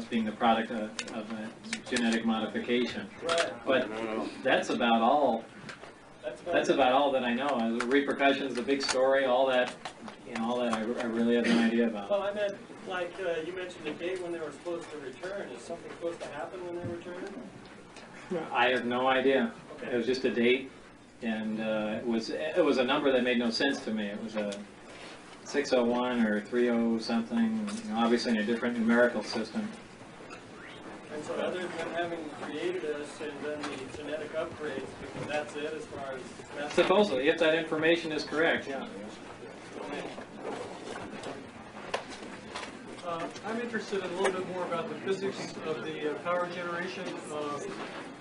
almost being the product of a genetic modification. Right. But that's about all. That's about all that I know. The repercussions, the big story, all that, all that I really have no idea about. Well, I meant, like you mentioned the date when they were supposed to return. Is something supposed to happen when they return? I have no idea. It was just a date, and it was a number that made no sense to me. It was a 601 or 30 something, obviously in a different numerical system. And so other than having created us and done the genetic upgrades, because that's it as far as... Supposedly, if that information is correct, yeah. I'm interested in a little bit more about the physics of the power generation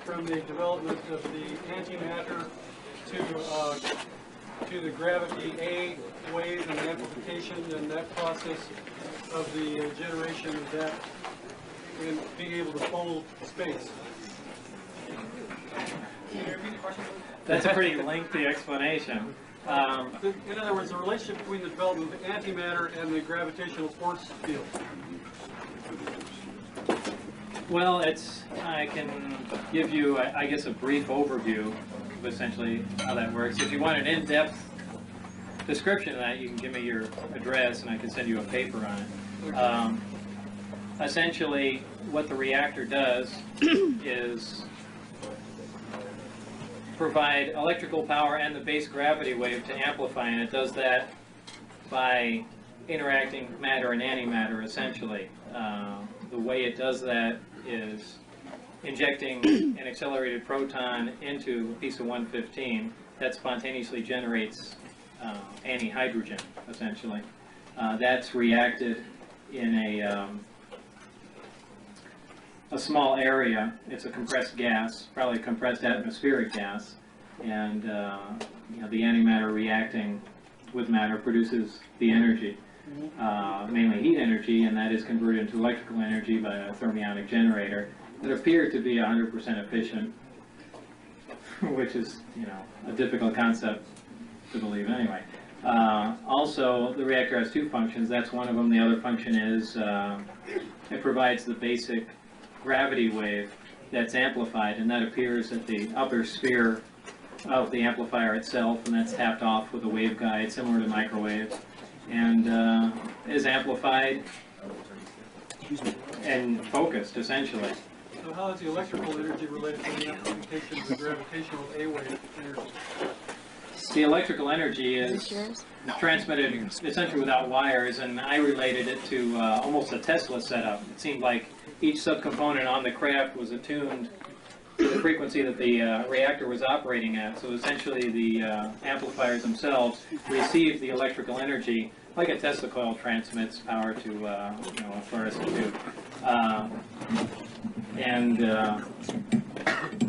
from the development of the antimatter to the gravity A wave and the amplification and that process of the generation of that and being able to fold space. Can you repeat the question? That's a pretty lengthy explanation. In other words, the relationship between the development of antimatter and the gravitational force field. Well, I can give you, I guess, a brief overview of essentially how that works. If you want an in-depth description of that, you can give me your address and I can send you a paper on it. Okay. Essentially, what the reactor does is provide electrical power and the base gravity wave to amplify, and it does that by interacting matter and antimatter, essentially. The way it does that is injecting an accelerated proton into a piece of 115 that spontaneously generates antihydrogen, essentially. That's reacted in a small area. It's a compressed gas, probably a compressed atmospheric gas, and the antimatter reacting with matter produces the energy, mainly heat energy, and that is converted into electrical energy by a thermionic generator that appeared to be 100% efficient, which is a difficult concept to believe anyway. Also, the reactor has two functions. That's one of them. The other function is it provides the basic gravity wave that's amplified, and that appears at the upper sphere of the amplifier itself, and that's tapped off with a waveguide similar to microwaves, and is amplified and focused, essentially. So how is the electrical energy related to the amplification of the gravitational A wave energy? The electrical energy is transmitted essentially without wires, and I related it to almost a Tesla setup. It seemed like each subcomponent on the craft was attuned to the frequency that the reactor was operating at. So essentially the amplifiers themselves receive the electrical energy like a Tesla coil transmits power to a fluorescent tube.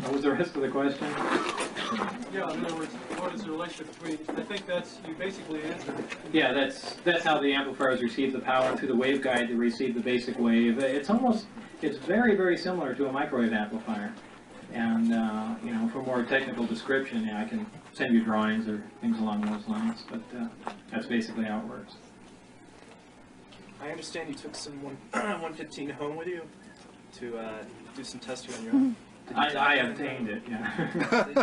What was the rest of the question? Yeah, in other words, what is the relationship between, I think you basically answered it. Yeah, that's how the amplifiers receive the power through the waveguide to receive the basic wave. It's very, very similar to a microwave amplifier. And, for more technical description, I can send you drawings or things along those lines, but that's basically how it works. I understand you took some 115 home with you to do some testing on your own. I obtained it, yeah. Did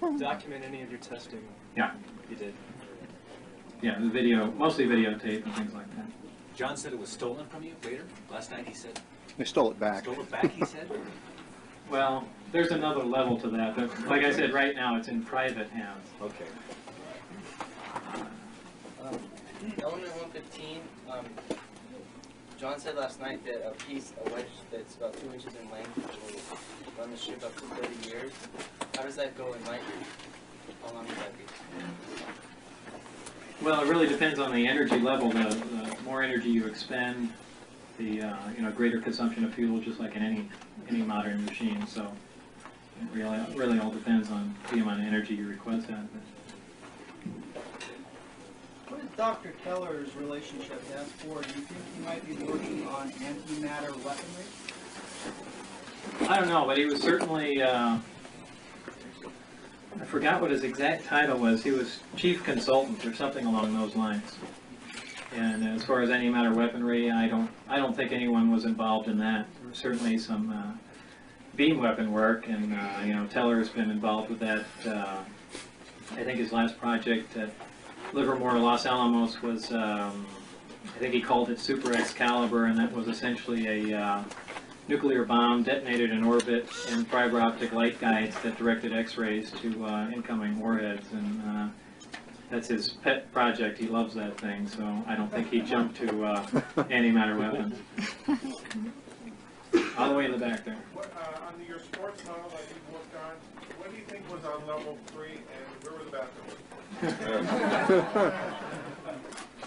you document any of your testing? Yeah. You did? Yeah, the video, mostly videotape and things like that. John said it was stolen from you later. Last night he said. They stole it back. Stole it back, he said? Well, there's another level to that, but like I said, right now it's in private hands. Okay. Element 115, John said last night that a wedge that's about 2 inches in length will run the ship up to 30 years. How does that go in light years? How long would that be? Well, it really depends on the energy level. The more energy you expend, the greater consumption of fuel, just like in any modern machine. So it really all depends on the amount of energy you request out of it. What is Dr. Keller's relationship to S4? Do you think he might be working on antimatter weaponry? I don't know, but he was certainly, I forgot what his exact title was. He was chief consultant or something along those lines. And as far as antimatter weaponry, I don't think anyone was involved in that. There was certainly some beam weapon work, and you know, Teller's been involved with that. I think his last project at Livermore, Los Alamos was, I think he called it Super Excalibur, and that was essentially a nuclear bomb detonated in orbit and fiber optic light guides that directed X-rays to incoming warheads. And that's his pet project. He loves that thing, so I don't think he jumped to antimatter weapons. All the way in the back there. On your sports model that you worked on, what do you think was on level 3 and where were the bathrooms?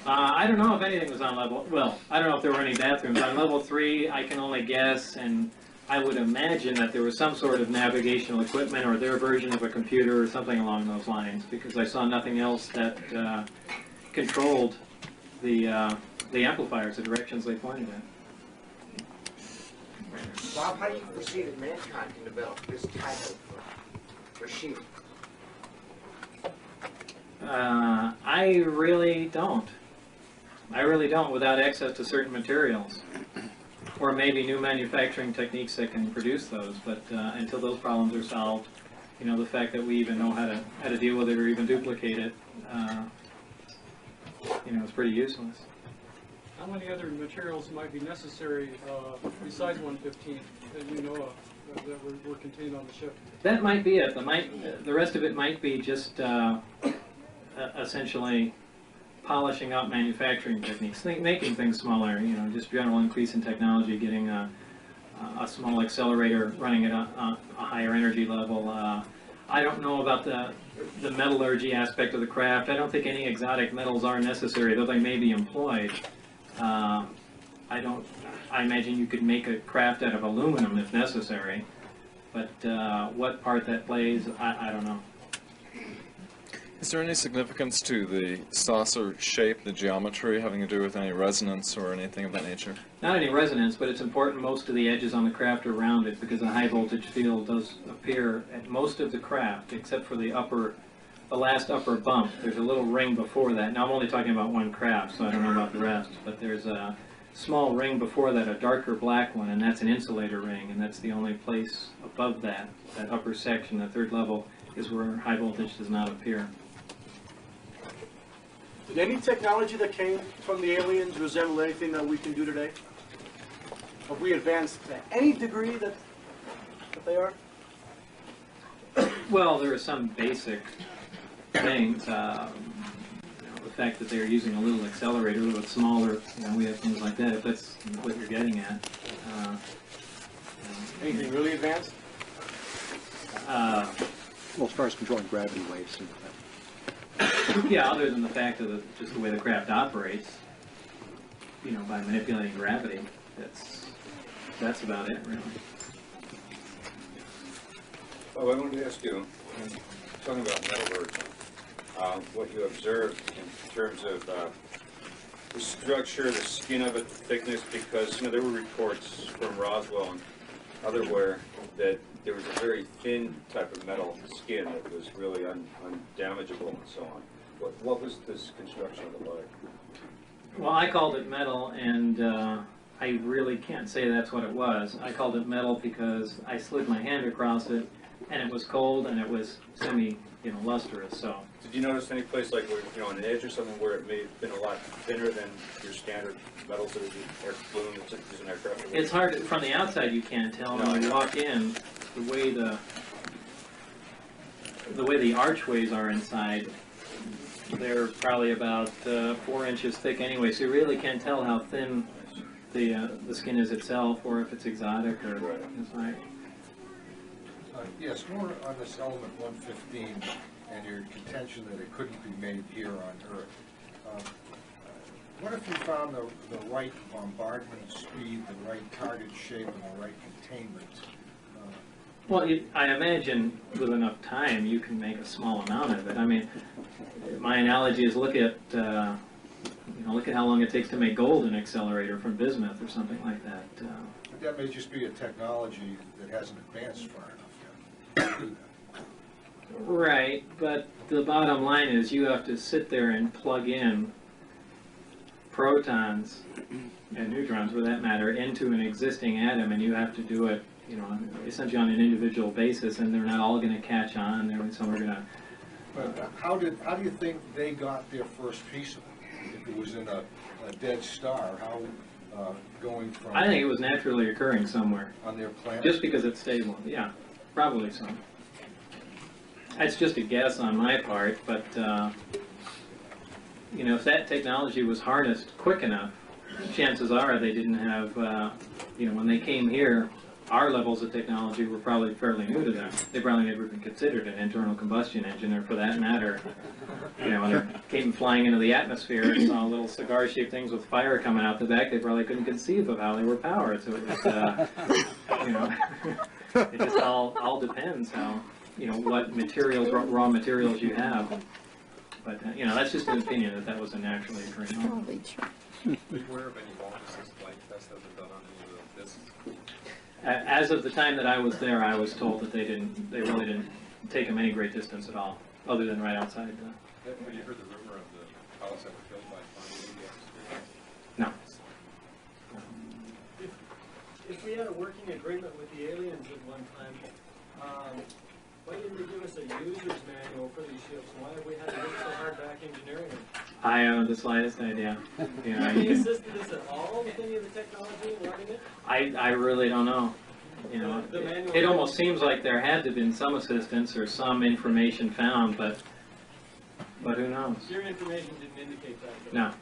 I don't know if anything was on level, well, I don't know if there were any bathrooms. On level 3, I can only guess, and I would imagine that there was some sort of navigational equipment or their version of a computer or something along those lines, because I saw nothing else that controlled the amplifiers, the directions they pointed at. Bob, how do you foresee that mankind can develop this type of machine? I really don't. I really don't, without access to certain materials. Or maybe new manufacturing techniques that can produce those, but until those problems are solved, you know, the fact that we even know how to deal with it or even duplicate it, you know, is pretty useless. How many other materials might be necessary besides 115 that you know of that were contained on the ship? That might be it. The rest of it might be just essentially polishing up manufacturing techniques, making things smaller, you know, just general increase in technology, getting a small accelerator running at a higher energy level. I don't know about the metallurgy aspect of the craft. I don't think any exotic metals are necessary, though they may be employed. I imagine you could make a craft out of aluminum if necessary, but what part that plays, I don't know. Is there any significance to the saucer shape, the geometry, having to do with any resonance or anything of that nature? Not any resonance, but it's important most of the edges on the craft are rounded, because a high voltage field does appear at most of the craft, except for the last upper bump. There's a little ring before that. Now I'm only talking about one craft, so I don't know about the rest, but there's a small ring before that, a darker black one, and that's an insulator ring, and that's the only place above that upper section, the third level, is where high voltage does not appear. Did any technology that came from the aliens resemble anything that we can do today? Have we advanced to any degree that they are? Well, there are some basic things. You know, the fact that they're using a little accelerator, a little bit smaller, you know, we have things like that, if that's what you're getting at. Anything really advanced? Well, as far as controlling gravity waves and yeah, other than the fact of just the way the craft operates, you know, by manipulating gravity, that's about it, really. Well, I wanted to ask you, talking about metallurgy, what you observed in terms of the structure, the skin of it, the thickness, because, you know, there were reports from Roswell and otherwhere that there was a very thin type of metal skin that was really undamageable and so on. What was this construction of it like? Well, I called it metal, and I really can't say that's what it was. I called it metal because I slid my hand across it, and it was cold, and it was lustrous. So. Did you notice any place like where, you know, an edge or something where it may have been a lot thinner than your standard metals that are balloon that's used in aircraft? It's hard from the outside. You can't tell. When you walk in, the way the archways are inside, they're probably about 4 inches thick anyway. So you really can't tell how thin the skin is itself, or if it's exotic or inside. Yes, more on this element 115 and your contention that it couldn't be made here on Earth. What if you found the right bombardment speed, the right target shape, and the right containment? Well, I imagine with enough time you can make a small amount of it. I mean, my analogy is look at how long it takes to make gold in an accelerator from bismuth or something like that. But that may just be a technology that hasn't advanced far enough yet. Right, but the bottom line is you have to sit there and plug in protons and neutrons, for that matter, into an existing atom, and you have to do it, you know, essentially on an individual basis, and they're not all going to catch on. Some are going to. But how do you think they got their first piece of it? If it was in a dead star, how going from? I think it was naturally occurring somewhere. On their planet? Just because it's stable, yeah, probably so. That's just a guess on my part, but you know, if that technology was harnessed quick enough, chances are they didn't have, you know, when they came here, our levels of technology were probably fairly new to them. They probably never even considered an internal combustion engine, or for that matter, you know, when they came flying into the atmosphere and saw little cigar-shaped things with fire coming out the back, they probably couldn't conceive of how they were powered. So it was, you know, it just all depends how, you know, what materials, raw materials you have. But, you know, that's just an opinion that was a naturally occurring. Probably true. Are you aware of any voltages like tests that have been done on any of this? As of the time that I was there, I was told that they really didn't take them any great distance at all, other than right outside. Have you heard the rumor of the pilots that were killed by flying in the atmosphere? No. If we had a working agreement with the aliens at one time, why didn't they give us a user's manual for these ships? Why have we had to work so hard back engineering them? I haven't the slightest idea. You know, Have they assisted us at all with any of the technology and learning it? I really don't know. You know, it almost seems like there had to have been some assistance or some information found, but who knows? Your information didn't indicate that. No.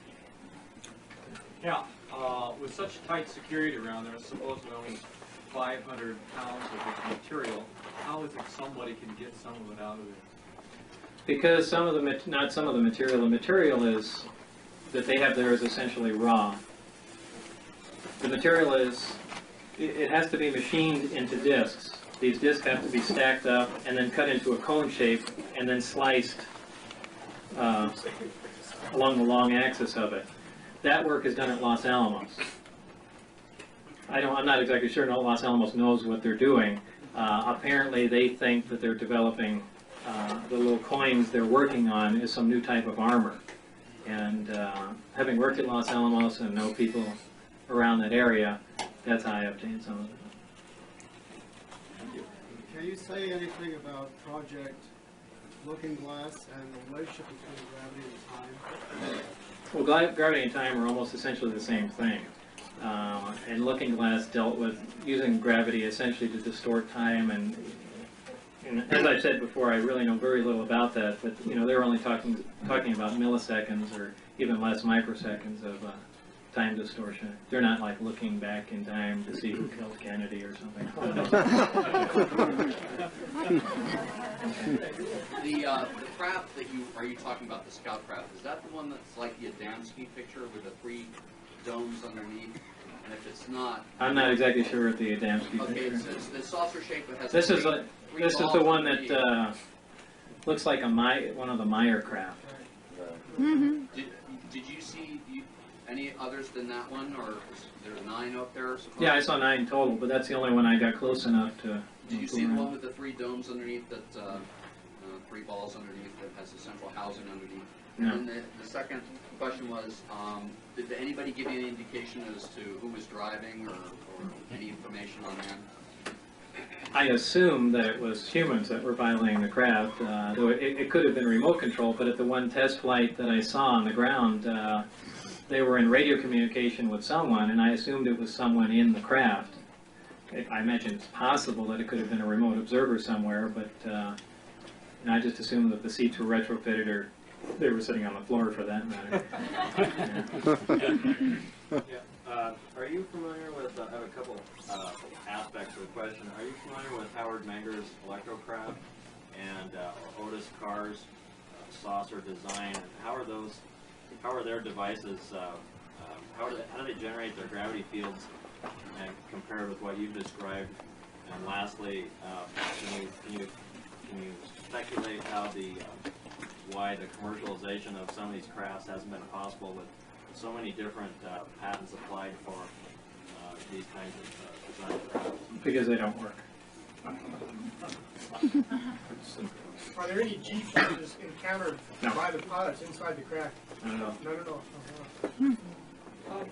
Yeah, with such tight security around there, supposedly only 500 pounds of this material, how is it somebody can get some of it out of there? Because some of the the material is that they have there is essentially raw. The material is, it has to be machined into discs. These discs have to be stacked up and then cut into a cone shape and then sliced along the long axis of it. That work is done at Los Alamos. I'm not exactly sure Los Alamos knows what they're doing. Apparently they think that they're developing the little coins they're working on is some new type of armor. And having worked at Los Alamos and know people around that area, that's how I obtained some of it. Can you say anything about Project Looking Glass and the relationship between gravity and time? Well, gravity and time are almost essentially the same thing. And Looking Glass dealt with using gravity essentially to distort time, and as I've said before, I really know very little about that, but you know, they're only talking about milliseconds or even less microseconds of time distortion. They're not like looking back in time to see who killed Kennedy or something. The craft that are you talking about, the scout craft, is that the one that's like the Adamski picture with the 3 domes underneath? And if it's not, I'm not exactly sure what the Adamski okay, picture is. it's the saucer shape that has This is the one underneath. that looks like one of the Meyer craft. Mm-hmm. Did you see any others than that one, or is there 9 up there? Yeah, I saw 9 total, but that's the only one I got close enough to. Did you see the one with the 3 domes underneath, that 3 balls underneath, that has the central housing underneath? No. And then the second question was, did anybody give you any indication as to who was driving, or any information on that? I assume that it was humans that were violating the craft, though it could have been remote control, but at the one test flight that I saw on the ground, they were in radio communication with someone, and I assumed it was someone in the craft. I imagine it's possible that it could have been a remote observer somewhere, but I just assumed that the seats were retrofitted, or they were sitting on the floor for that matter. Are you familiar with, I have a couple aspects of the question. Are you familiar with Howard Menger's Electrocraft and Otis Carr's saucer design? And how are their devices, how do they generate their gravity fields and compared with what you've described? And lastly, can you speculate how why the commercialization of some of these crafts hasn't been possible with so many different patents applied for these kinds of design crafts? Because they don't work. Are there any G forces encountered by the pilots inside the craft? I don't know. No.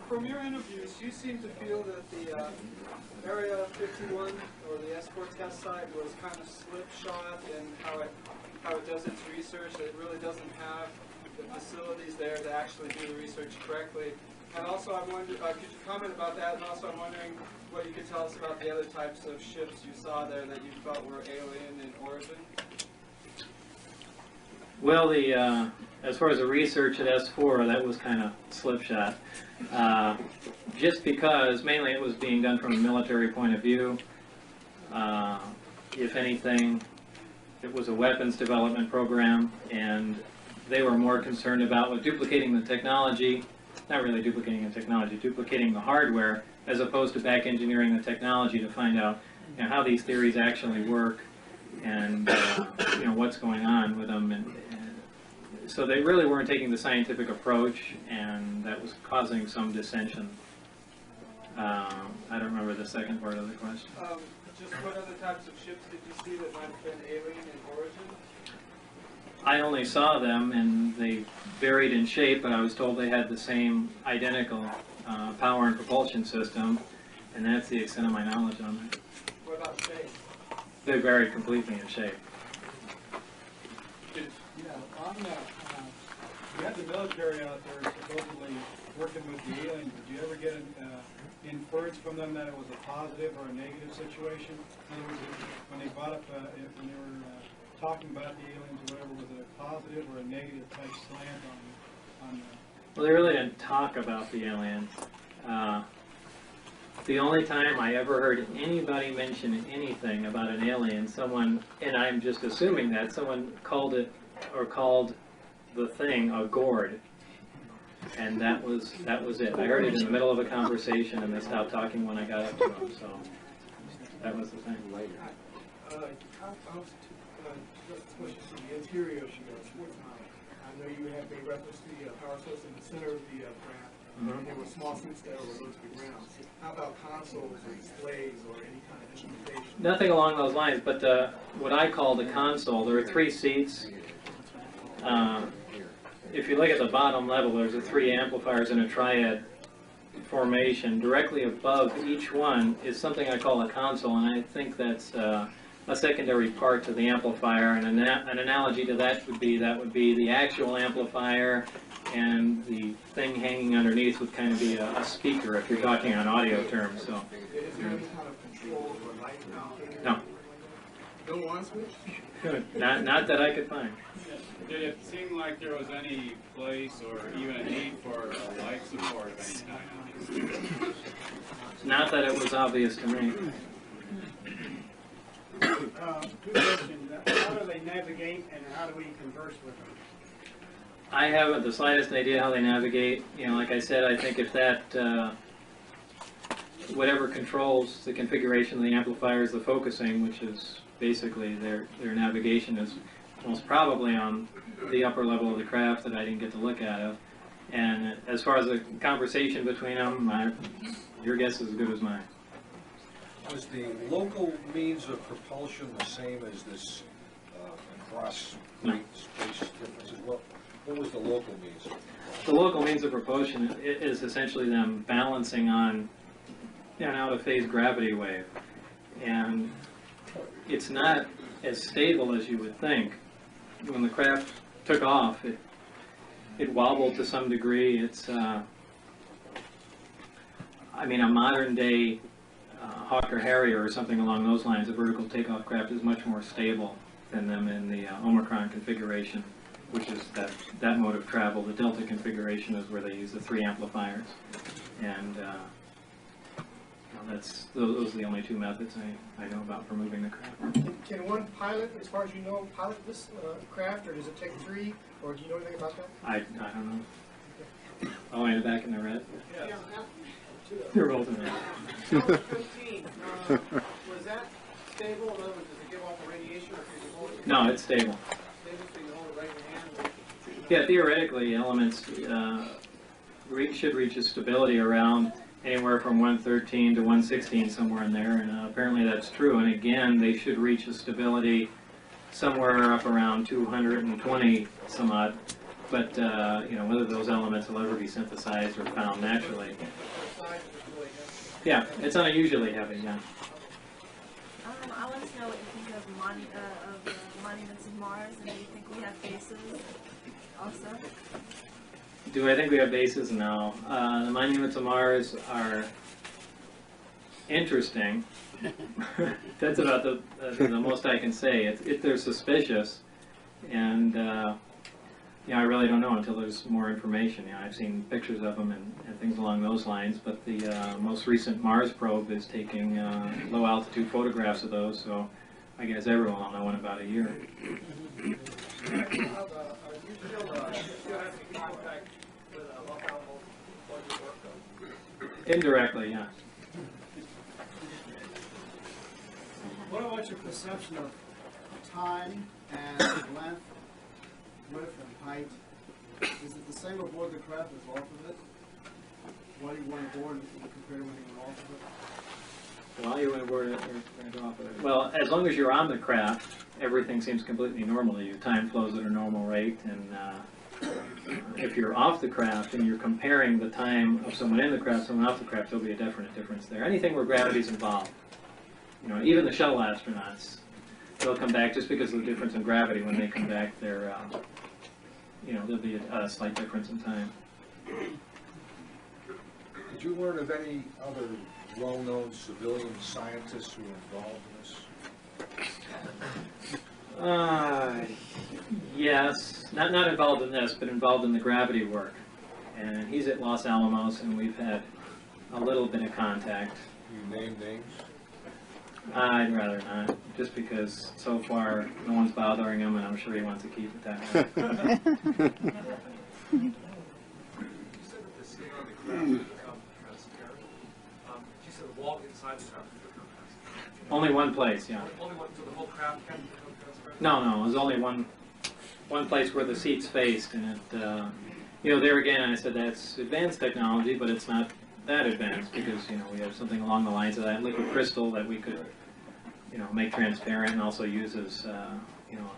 From your interviews, you seem to feel that the Area 51 or the escort test site was kind of slipshod in how it does its research. It really doesn't have the facilities there to actually do the research correctly. And also, I wondered, could you comment about that? And also, I'm wondering what you could tell us about the other types of ships you saw there that you felt were alien in origin. Well, as far as the research at S4, that was kind of slipshod. Just because, mainly it was being done from a military point of view. If anything, it was a weapons development program, and they were more concerned about duplicating the technology, not really duplicating the technology, duplicating the hardware, as opposed to back engineering the technology to find out how these theories actually work and what's going on with them. And so they really weren't taking the scientific approach, and that was causing some dissension. I don't remember the second part of the question. Just what other types of ships did you see that might have been alien in origin? I only saw them, and they varied in shape, but I was told they had the same identical power and propulsion system, and that's the extent of my knowledge on it. What about shape? They varied completely in shape. Yeah, on that, you had the military out there supposedly working with the aliens. Did you ever get an inference from them that it was a positive or a negative situation? In other words, when they brought up, when they were talking about the aliens or whatever, was it a positive or a negative type slant on Well, they really didn't talk about the aliens. The only time I ever heard anybody mention anything about an alien, someone, and I'm just assuming that, someone called it, or called the thing, a gourd. And that was it. I heard it in the middle of a conversation, and they stopped talking when I got up to them, so that was the thing. Question from the interior of the sports model. I know you have made reference to the power source in the center of the craft, and there were small suits that were going to the ground. How about consoles or displays or any kind of instrumentation? Nothing along those lines, but what I call the console, there are 3 seats. If you look at the bottom level, there's 3 amplifiers in a triad formation. Directly above each one is something I call a console, and I think that's a secondary part to the amplifier. And an analogy to that would be the actual amplifier, and the thing hanging underneath would kind of be a speaker if you're talking on audio terms. So. Is there any kind of control or light mounting? No. No on switch? Not that I could find. Did it seem like there was any place or even a need for a light support of any kind? Not that it was obvious to me. Good question. How do they navigate and how do we converse with them? I haven't the slightest idea how they navigate. Like I said, I think if that, whatever controls the configuration of the amplifier is the focusing, which is basically their navigation, is most probably on the upper level of the craft that I didn't get to look at. And as far as the conversation between them, your guess is as good as mine. Was the local means of propulsion the same as this cross space differences? What was the local means? The local means of propulsion is essentially them balancing on an out-of-phase gravity wave. And it's not as stable as you would think. When the craft took off, it wobbled to some degree. It's, a modern-day Hawker Harrier or something along those lines, a vertical takeoff craft, is much more stable than them in the Omicron configuration, which is that mode of travel. The Delta configuration is where they use the 3 amplifiers, and those are the only 2 methods I know about for moving the craft. Can one pilot, as far as you know, pilot this craft, or does it take 3, or do you know anything about that? I don't know. Oh, and back in the red? Yeah. You're rolling red. Number 15, was that stable? In other words, does it give off the radiation, or can you hold it? No, it's stable. Stable, so you hold it right in your hand? Yeah, theoretically, elements should reach a stability around anywhere from 113 to 116, somewhere in there, and apparently that's true. And again, they should reach a stability somewhere up around 220 some odd But, you know, whether those elements will ever be synthesized or found naturally. Yeah, it's unusually heavy, yeah. I want to know what you think of monuments of Mars, and do you think we have bases also? Do I think we have bases? No. The monuments of Mars are interesting. That's about the most I can say. They're suspicious, and yeah, I really don't know until there's more information. You know, I've seen pictures of them and things along those lines, but the most recent Mars probe is taking low altitude photographs of those, so I guess everyone will know in about a year. Indirectly, yeah. What about your perception of time and length, width, and height? Is it the same aboard the craft as off of it? While you went aboard compared to when you went off of it? While you went aboard it or off of it? Well, as long as you're on the craft, everything seems completely normal to you. Time flows at a normal rate, and if you're off the craft and you're comparing the time of someone in the craft, someone off the craft, there'll be a definite difference there. Anything where gravity's involved. You know, even the shuttle astronauts, they'll come back just because of the difference in gravity. When they come back, they're, you know, there'll be a slight difference in time. Did you learn of any other well-known civilian scientists who were involved in this? Yes, not involved in this, but involved in the gravity work. And he's at Los Alamos, and we've had a little bit of contact. You name names? I'd rather not, just because so far no one's bothering him, and I'm sure he wants to keep it that way. You said that the skin on the craft would become transparent. You said the wall inside the craft would become transparent. Only one place, yeah. Only one, so the whole craft can become transparent? No, there's only one place where the seats faced, and it, you know, there again, I said that's advanced technology, but it's not that advanced because, you know, we have something along the lines of that liquid crystal that we could, you know, make transparent and also use as, you know,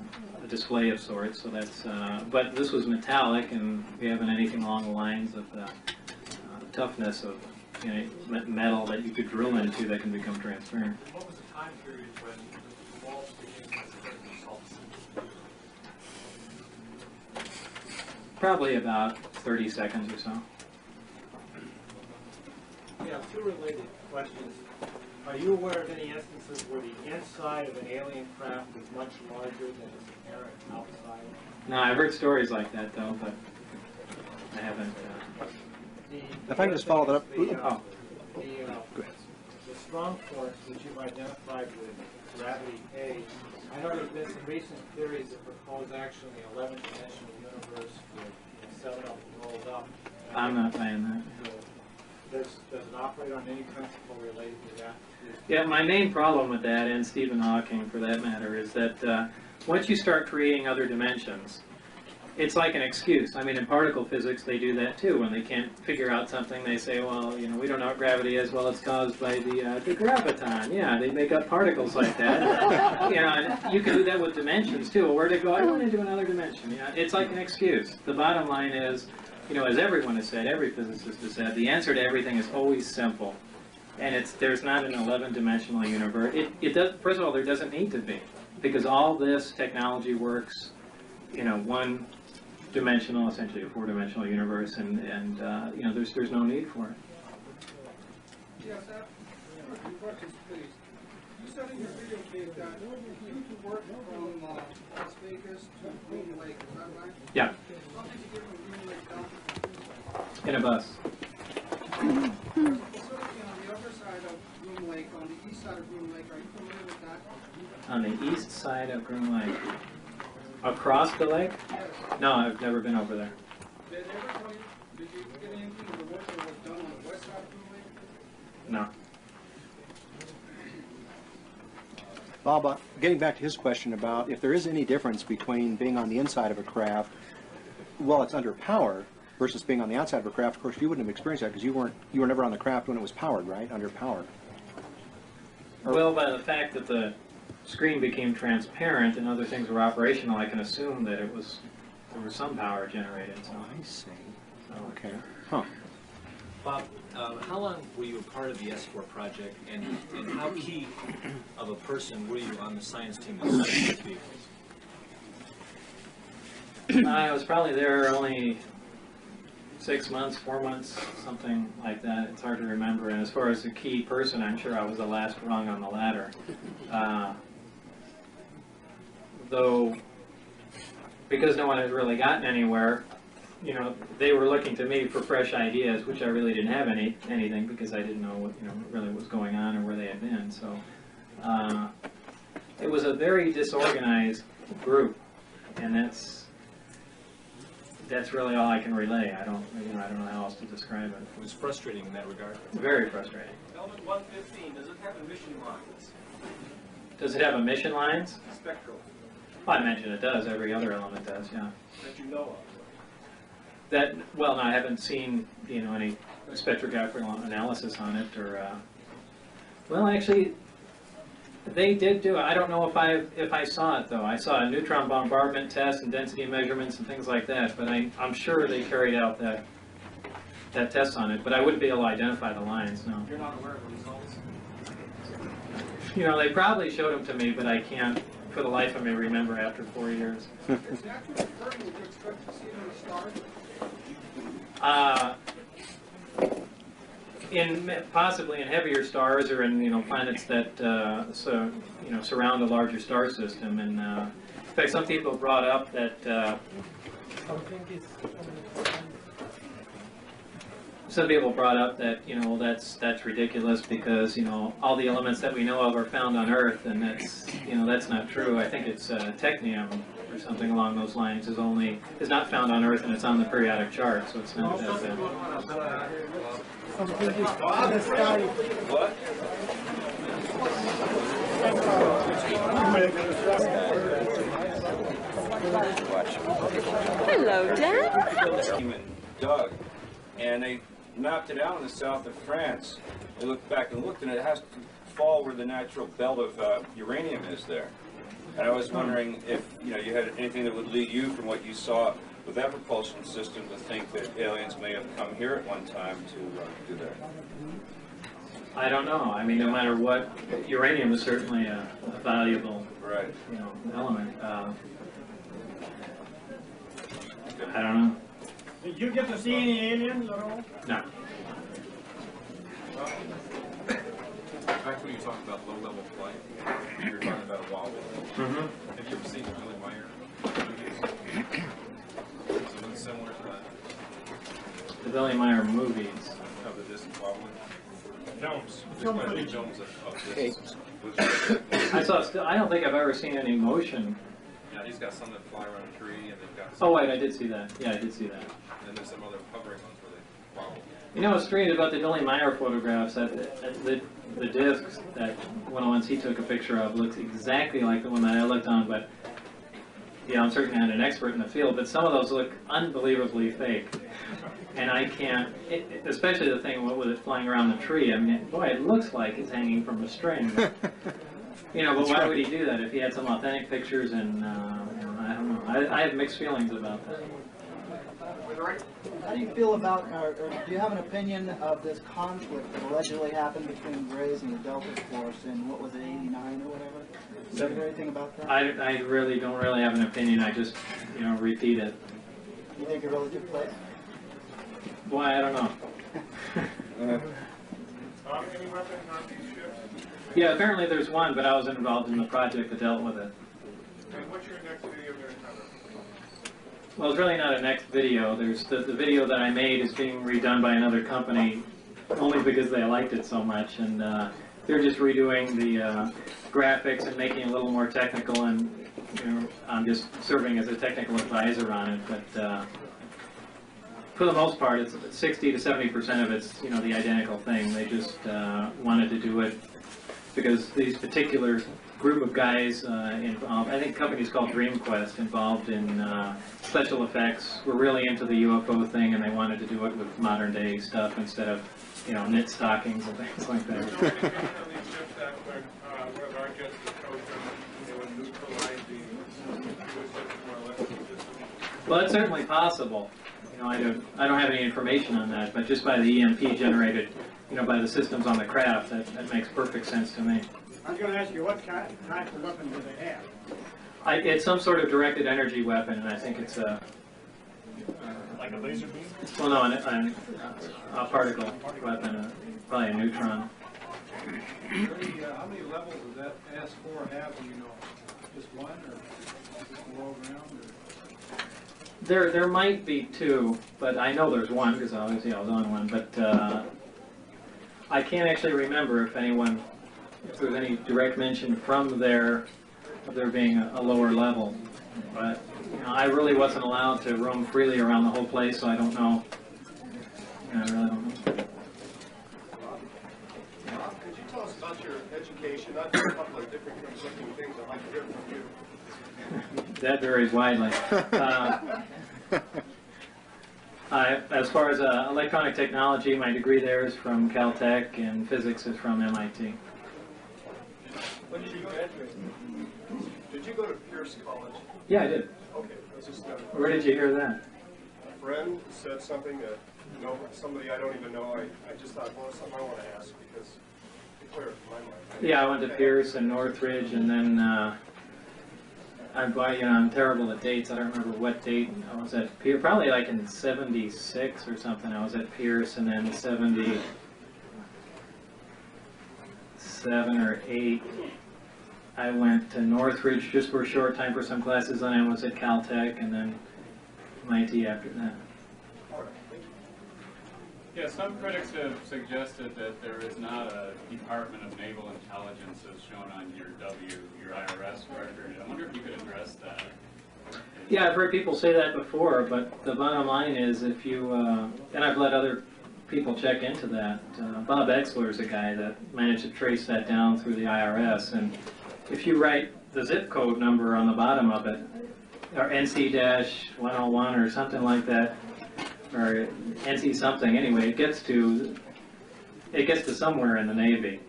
a display of sorts. So that's, but this was metallic, and we haven't anything along the lines of the toughness of, you know, metal that you could drill into that can become transparent. What was the time period when the walls became transparent themselves? Probably about 30 seconds or so. We have two related questions. Are you aware of any instances where the inside of an alien craft is much larger than its apparent outside? No, I've heard stories like that though, but I haven't. If I can just follow that up. The strong force that you've identified with gravity A, I know there's been some recent theories that propose actually an 11-dimensional universe with 7 of them rolled up. I'm not buying that. Does it operate on any principle related to that? Yeah, my main problem with that, and Stephen Hawking for that matter, is that once you start creating other dimensions, it's like an excuse. I mean, in particle physics, they do that too. When they can't figure out something, they say, well, you know, we don't know what gravity is. Well, it's caused by the graviton. Yeah, they make up particles like that. You know, and you can do that with dimensions too. Well, where'd it go? I went into another dimension. Yeah, it's like an excuse. The bottom line is, you know, as everyone has said, every physicist has said, the answer to everything is always simple. And there's not an 11-dimensional universe. It does. First of all, there doesn't need to be, because all this technology works, you know, one-dimensional, essentially a 4-dimensional universe, and you know, there's no need for it. Yes, questions, please. You said in your video tape that you work from Las Vegas to Green Lake, is that right? Yeah. How did you get from Green Lake down? In a bus. Specifically on the other side of Groom Lake, on the east side of Groom Lake, are you familiar with that? On the east side of Groom Lake. Across the lake? Yes. No, I've never been over there. Did you get anything of the work that was done on the west side of Groom Lake? No. Bob, getting back to his question about if there is any difference between being on the inside of a craft while it's under power versus being on the outside of a craft. Of course, you wouldn't have experienced that because you were never on the craft when it was powered, right? Under power. Well, by the fact that the screen became transparent and other things were operational, I can assume that it was there was some power generated. So I see. So, Okay. Huh. Bob, how long were you a part of the S4 project, and how key of a person were you on the science team that studied these vehicles? I was probably there only 6 months, 4 months, something like that. It's hard to remember. And as far as the key person, I'm sure I was the last rung on the ladder. Though, because no one had really gotten anywhere, you know, they were looking to me for fresh ideas, which I really didn't have anything because I didn't know what, you know, really was going on or where they had been. So it was a very disorganized group, and that's really all I can relay. I don't know how else to describe it. It was frustrating in that regard. Very frustrating. Element 115, does it have emission lines? Does it have emission lines? Spectral. Well, I mentioned it does. Every other element does, yeah. That you know of? That, well, no, I haven't seen, you know, any spectrographic analysis on it, or, well, actually, they did do it. I don't know if I saw it, though. I saw a neutron bombardment test and density measurements and things like that, but I'm sure they carried out that test on it, but I wouldn't be able to identify the lines, no. You're not aware of the results? You know, they probably showed them to me, but I can't, for the life of me, remember after 4 years. Is that occurring? Would you expect to see it in the stars? Possibly in heavier stars or in, you know, planets that surround a larger star system. And in fact, some people brought up that you know, that's ridiculous because, you know, all the elements that we know of are found on Earth, and that's not true. I think it's technium or something along those lines is not found on Earth, and it's on the periodic chart, so it's not that bad. What? Hello, Dad. Doug, and they mapped it out in the south of France. They looked back and looked, and it has to fall where the natural belt of uranium is there. And I was wondering if, you know, you had anything that would lead you from what you saw with that propulsion system to think that aliens may have come here at one time to do that. I don't know. I mean, no matter what, uranium is certainly a valuable, right, you know, element. I don't know. Did you get to see any aliens at all? No. Back when you talked about low-level flight, you were talking about a wobble. Mm-hmm. Have you ever seen Billy Meyer movies? Something similar to that? The Billy Meyer movies. Of the disc wobbling? Films. Films of Okay. this. I don't think I've ever seen any motion. Yeah, he's got some that fly around a tree, and they've got Oh, wait, I did see that. Yeah, I did see that. And then there's some other hovering ones where they wobble. You know what's strange about the Billy Meyer photographs? That the discs, that one of the ones he took a picture of, looks exactly like the one that I looked on, but yeah, I'm certainly not an expert in the field, but some of those look unbelievably fake. And I can't, especially the thing with it flying around the tree, I mean, boy, it looks like it's hanging from a string. You know, but why would he do that if he had some authentic pictures and, you know, I don't know. I have mixed feelings about that. How do you feel about, or do you have an opinion of this conflict that allegedly happened between Grays and the Delta Force in, what was it, 89 or whatever? Have you heard anything about that? I really don't really have an opinion. I just, you know, repeat it. You think it really took place? Boy, I don't know. Any weapons on these ships? Yeah, apparently there's one, but I wasn't involved in the project that dealt with it. And what's your next video going to cover? Well, it's really not a next video. There's the video that I made is being redone by another company only because they liked it so much, and they're just redoing the graphics and making it a little more technical, and you know, I'm just serving as a technical advisor on it. But for the most part, it's 60 to 70% of it's, you know, the identical thing. They just wanted to do it because these particular group of guys involved, I think the company's called DreamQuest, involved in special effects, were really into the UFO thing, and they wanted to do it with modern day stuff instead of, you know, knit stockings and things like that. Well, it's certainly possible. You know, I don't have any information on that, but just by the EMP generated, you know, by the systems on the craft, that makes perfect sense to me. I was going to ask you, what type of weapon do they have? It's some sort of directed energy weapon, and I think it's a... Like a laser beam? Well, no, a particle weapon, probably a neutron. How many levels does that S4 have, do you know? Just one, or just below ground? Or? There might be two, but I know there's one, because obviously I was on one, but I can't actually remember if there was any direct mention from there of there being a lower level. But you know, I really wasn't allowed to roam freely around the whole place, so I don't know. I really don't know. Could you tell us about your education? I've heard a couple of different conflicting things I'd like to hear from you. That varies widely. As far as electronic technology, my degree there is from Caltech, and physics is from MIT. When did you graduate? Did you go to Pierce College? Yeah, I did. Okay, that's just Where did you hear that? A friend said something that, you know, somebody I don't even know. I just thought, well, it's something I want to ask because it's clear in my mind. Yeah, I went to Pierce and Northridge, and then I'm terrible at dates. I don't remember what date I was at Pierce. Probably like in '76 or something. I was at Pierce, and then '77 or '8. I went to Northridge just for a short time for some classes, and I was at Caltech, and then MIT after that. Yeah, some critics have suggested that there is not a Department of Naval Intelligence as shown on your IRS record. I wonder if you could address that. Yeah, I've heard people say that before, but the bottom line is if you, and I've let other people check into that. Bob Exler is a guy that managed to trace that down through the IRS, and if you write the zip code number on the bottom of it, or NC-101 or something like that, or NC something, anyway, it gets to somewhere in the Navy.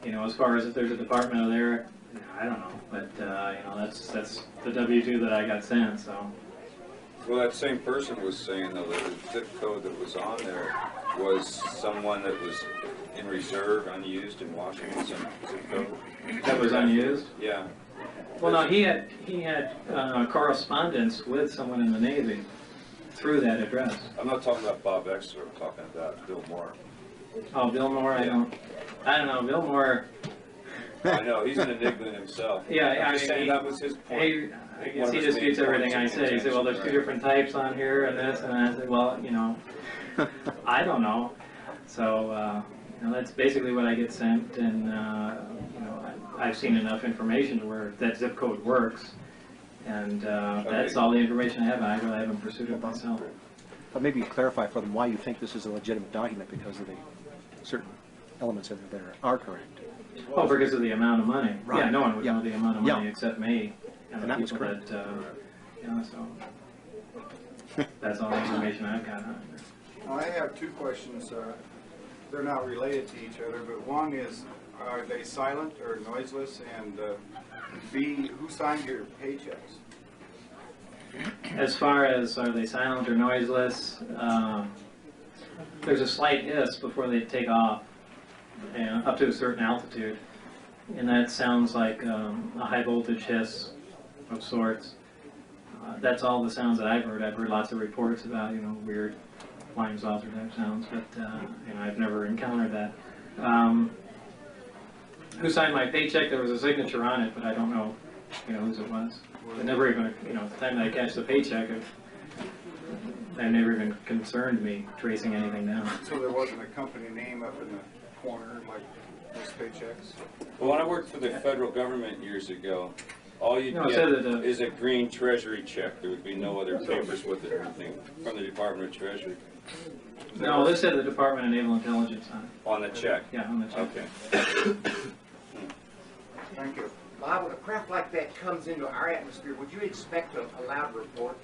You know, as far as if there's a department of there, I don't know, but you know, that's the W-2 that I got sent, so. Well, that same person was saying, though, that the zip code that was on there was someone that was in reserve, unused in Washington, some zip code. That was unused? Yeah. Well, no, he had correspondence with someone in the Navy through that address. I'm not talking about Bob Exler, I'm talking about Bill Moore. Oh, Bill Moore, I don't know, Bill Moore. I know, he's an enigma himself. Yeah, I'm I just mean, saying that was his point. I guess he disputes everything I say. He said, well, there's two different types on here and this, and I said, well, you know, I don't know. So, you know, that's basically what I get sent, and, you know, I've seen enough information where that zip code works, and that's all the information I have. I really haven't pursued it myself. But maybe clarify for them why you think this is a legitimate document because of the certain elements in it that are correct. Oh, because of the amount of money. Right. Yeah, no one would know the amount of money Yeah. except me and And the that was people correct. that, you know, so that's all the information I've got on it. I have two questions. They're not related to each other, but one is, are they silent or noiseless? And B, who signed your paychecks? As far as are they silent or noiseless, there's a slight hiss before they take off, and up to a certain altitude, and that sounds like a high voltage hiss of sorts. That's all the sounds that I've heard. I've heard lots of reports about, you know, weird flying saucer type sounds, but you know, I've never encountered that. Who signed my paycheck? There was a signature on it, but I don't know, you know, whose it was. It never even, you know, at the time that I cashed the paycheck, it never even concerned me tracing anything down. So there wasn't a company name up in the corner like most paychecks? Well, when I worked for the federal government years ago, all you'd No, it get said that, is a green treasury check. There would be no other papers with it or anything from the Department of Treasury. No, this said the Department of Naval Intelligence on it. On the check? Yeah, on the check. Okay. Thank you. Bob, when a craft like that comes into our atmosphere, would you expect a loud report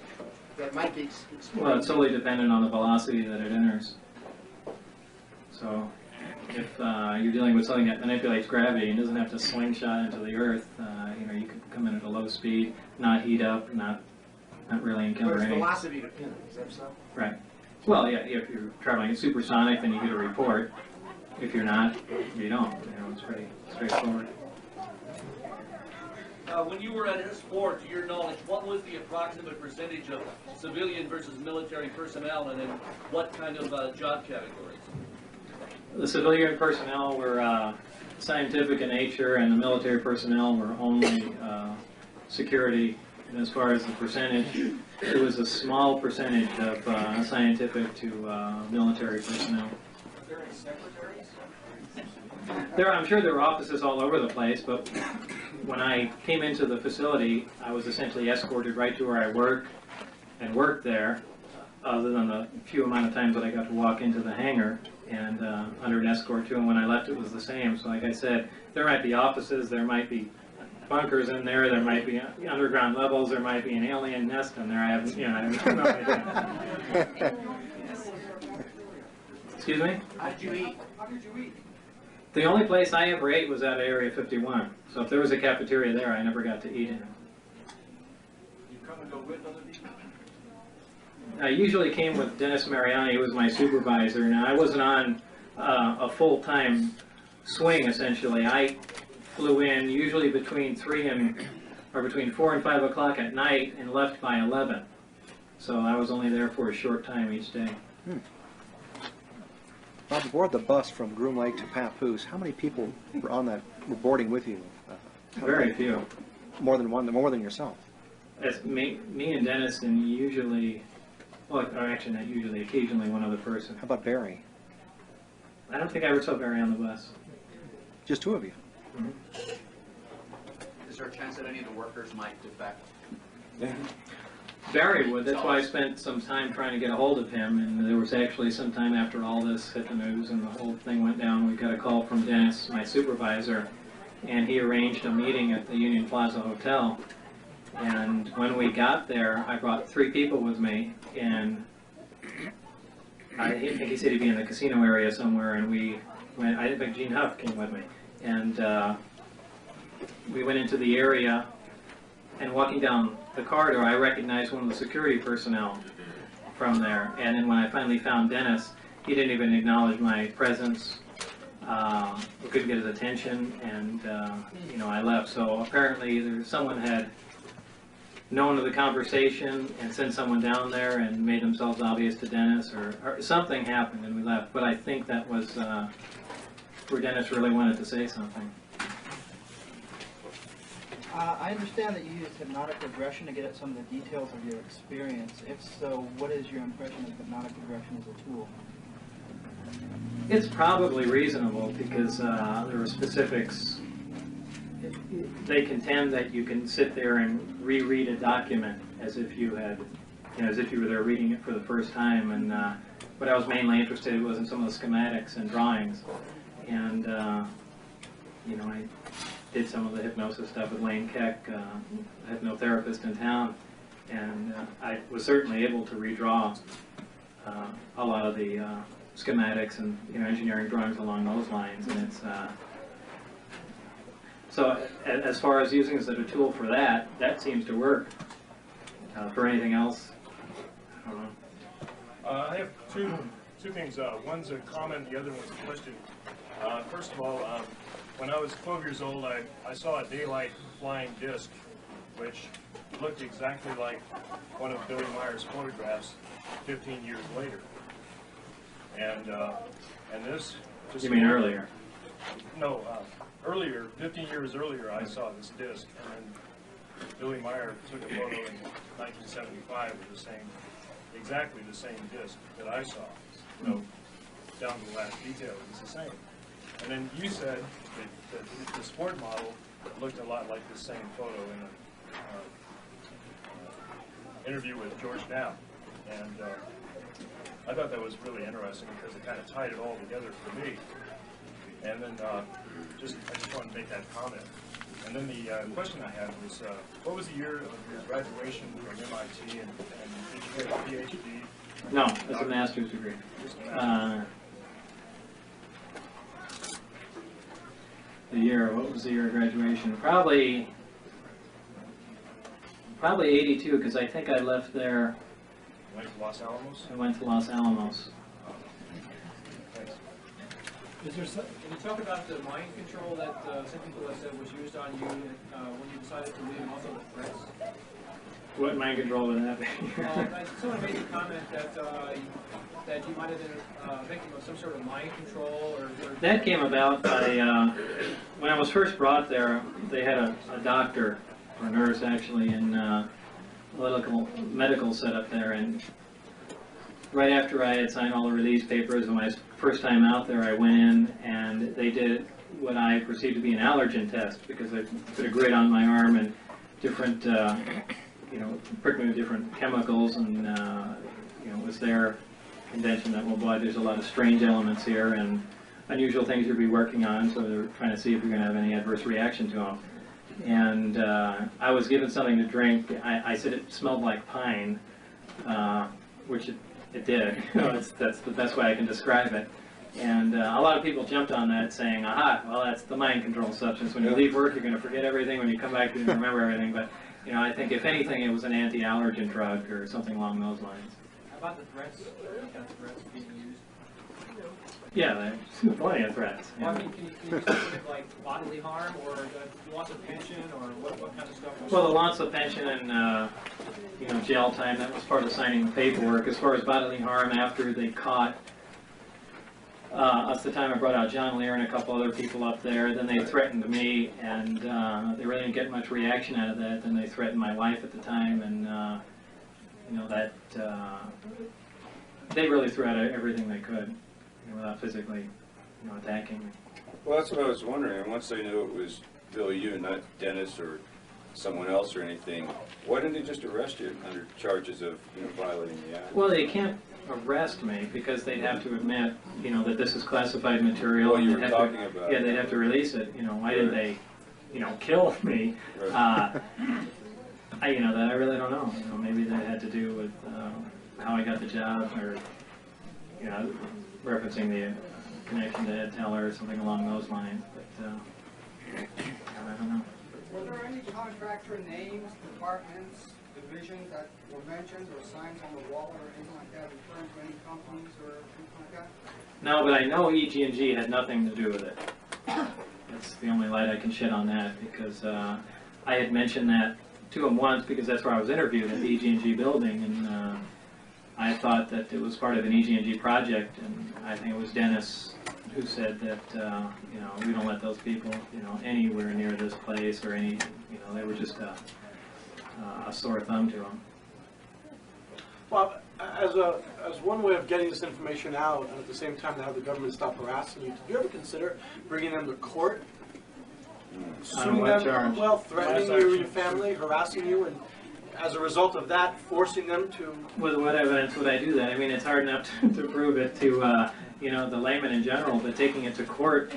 that might be explained? Well, it's solely dependent on the velocity that it enters. So, if you're dealing with something that manipulates gravity and doesn't have to slingshot into the earth, you know, you could come in at a low speed, not heat up, not not really But encounter it's any. velocity dependent, is that so? Right. Well, yeah, if you're traveling at supersonic, then you get a report. If you're not, you don't. You know, it's pretty straightforward. When you were at S4, to your knowledge, what was the approximate percentage of civilian versus military personnel, and in what kind of job categories? The civilian personnel were scientific in nature, and the military personnel were only security. And as far as the percentage, it was a small percentage of scientific to military personnel. Are there any secretaries? I'm sure there were offices all over the place, but when I came into the facility, I was essentially escorted right to where I work and worked there, other than the few amount of times that I got to walk into the hangar and under an escort too, and when I left it was the same. So like I said, there might be offices, there might be bunkers in there, there might be underground levels, there might be an alien nest in there. I have no idea. Excuse me? How did you eat? The only place I ever ate was at Area 51. So if there was a cafeteria there, I never got to eat in it. You come and go with other people? I usually came with Dennis Mariani, who was my supervisor. Now, I wasn't on a full-time swing, essentially. I flew in usually between 4 and 5 o'clock at night and left by 11. So I was only there for a short time each day. Bob, aboard the bus from Groom Lake to Papoose, how many people were boarding with you? Very few. More than yourself. It's me and Dennis, and usually, well, or actually not usually, occasionally one other person. How about Barry? I don't think I ever saw Barry on the bus. Just two of you? Is there a chance that any of the workers might defect? Barry would. That's why I spent some time trying to get a hold of him, and there was actually some time after all this hit the news and the whole thing went down, we got a call from Dennis, my supervisor, and he arranged a meeting at the Union Plaza Hotel. And when we got there, I brought 3 people with me, and I think he said he'd be in the casino area somewhere, and we went. I think Gene Huff came with me, and we went into the area. And walking down the corridor, I recognized one of the security personnel from there. And then when I finally found Dennis, he didn't even acknowledge my presence. We couldn't get his attention, and I left. So apparently, someone had known of the conversation and sent someone down there and made themselves obvious to Dennis, or something happened, and we left. But I think that was where Dennis really wanted to say something. I understand that you used hypnotic regression to get at some of the details of your experience. If so, what is your impression of hypnotic regression as a tool? It's probably reasonable because there are specifics. They contend that you can sit there and reread a document as if you had, as if you were there reading it for the first time. And what I was mainly interested in was in some of the schematics and drawings. And I did some of the hypnosis stuff with Wayne Keck, a hypnotherapist in town, and I was certainly able to redraw a lot of the schematics and engineering drawings along those lines. And it's so as far as using it as a tool for that seems to work. For anything else, I don't know. I have two things. One's a comment, the other one's a question. First of all, when I was 12 years old, I saw a daylight flying disc, which looked exactly like one of Billy Meyer's photographs 15 years later. And this... You mean earlier? No, earlier, 15 years earlier, I saw this disc, and then Billy Meyer took a photo in 1975 with exactly the same disc that I saw. Down to the last detail, it's the same. And then you said that the sport model looked a lot like the same photo in an interview with George Knapp. And I thought that was really interesting because it kind of tied it all together for me. And then I just wanted to make that comment. And then the question I had was, what was the year of your graduation from MIT, and did you get a PhD? No, it's a master's degree. What was the year of graduation? Probably Probably 82, because I think I left there. Went to Los Alamos? I went to Los Alamos. Thanks. Is there some, can you talk about the mind control that some people have said was used on you when you decided to leave, and also the threats? What mind control would that be? Someone made the comment that you might have been victim of some sort of mind control, or That came about by, when I was first brought there, they had a doctor, or nurse actually, in a little medical setup there, and right after I had signed all the release papers, when I was first time out there, I went in and they did what I perceived to be an allergen test, because I put a grid on my arm and different, pricked me with different chemicals, and it was their contention that, well, boy, there's a lot of strange elements here and unusual things you'll be working on, so they're trying to see if you're going to have any adverse reaction to them. And I was given something to drink. I said it smelled like pine, which it did. That's the best way I can describe it. And a lot of people jumped on that, saying, aha, well, that's the mind control substance. When you leave work, you're going to forget everything. When you come back, you're going to remember everything. But I think if anything, it was an anti-allergen drug or something along those lines. how about the threats? What kind of threats being used? Yeah, there's plenty of threats. Well, I mean, can you use something like bodily harm, or loss of pension, or what kind of stuff? Well, the loss of pension and jail time, that was part of signing the paperwork. As far as bodily harm, after they caught us, the time I brought out John Lear and a couple other people up there, then they threatened me, and they really didn't get much reaction out of that. Then they threatened my wife at the time, and they really threw out everything they could, without physically, attacking me. Well, that's what I was wondering. And once they knew it was Bill, you, not Dennis or someone else or anything, why didn't they just arrest you under charges of violating the act? Well, they can't arrest me because they'd have to admit, that this is classified material. Oh, you were they'd have talking to, about. Yeah, they'd have to release it. Why did they, kill me? Right. That I really don't know. Maybe that had to do with how I got the job, or referencing the connection to Ed Teller or something along those lines. But I don't know. Were there any contractor names, departments, divisions that were mentioned or signs on the wall or anything like that referring to any companies or anything like that? No, but I know EG&G had nothing to do with it. That's the only light I can shed on that, because I had mentioned that to him once, because that's where I was interviewed, at the EG&G building, and I thought that it was part of an EG&G project, and I think it was Dennis who said that, we don't let those people, anywhere near this place, or any, they were just a sore thumb to them. Well, as one way of getting this information out, and at the same time to have the government stop harassing you, did you ever consider bringing them to court? Suing what them, charge? well, threatening you and your family, harassing you, and as a result of that, forcing them to... With what evidence would I do that? I mean, it's hard enough to prove it to, the layman in general, but taking it to court,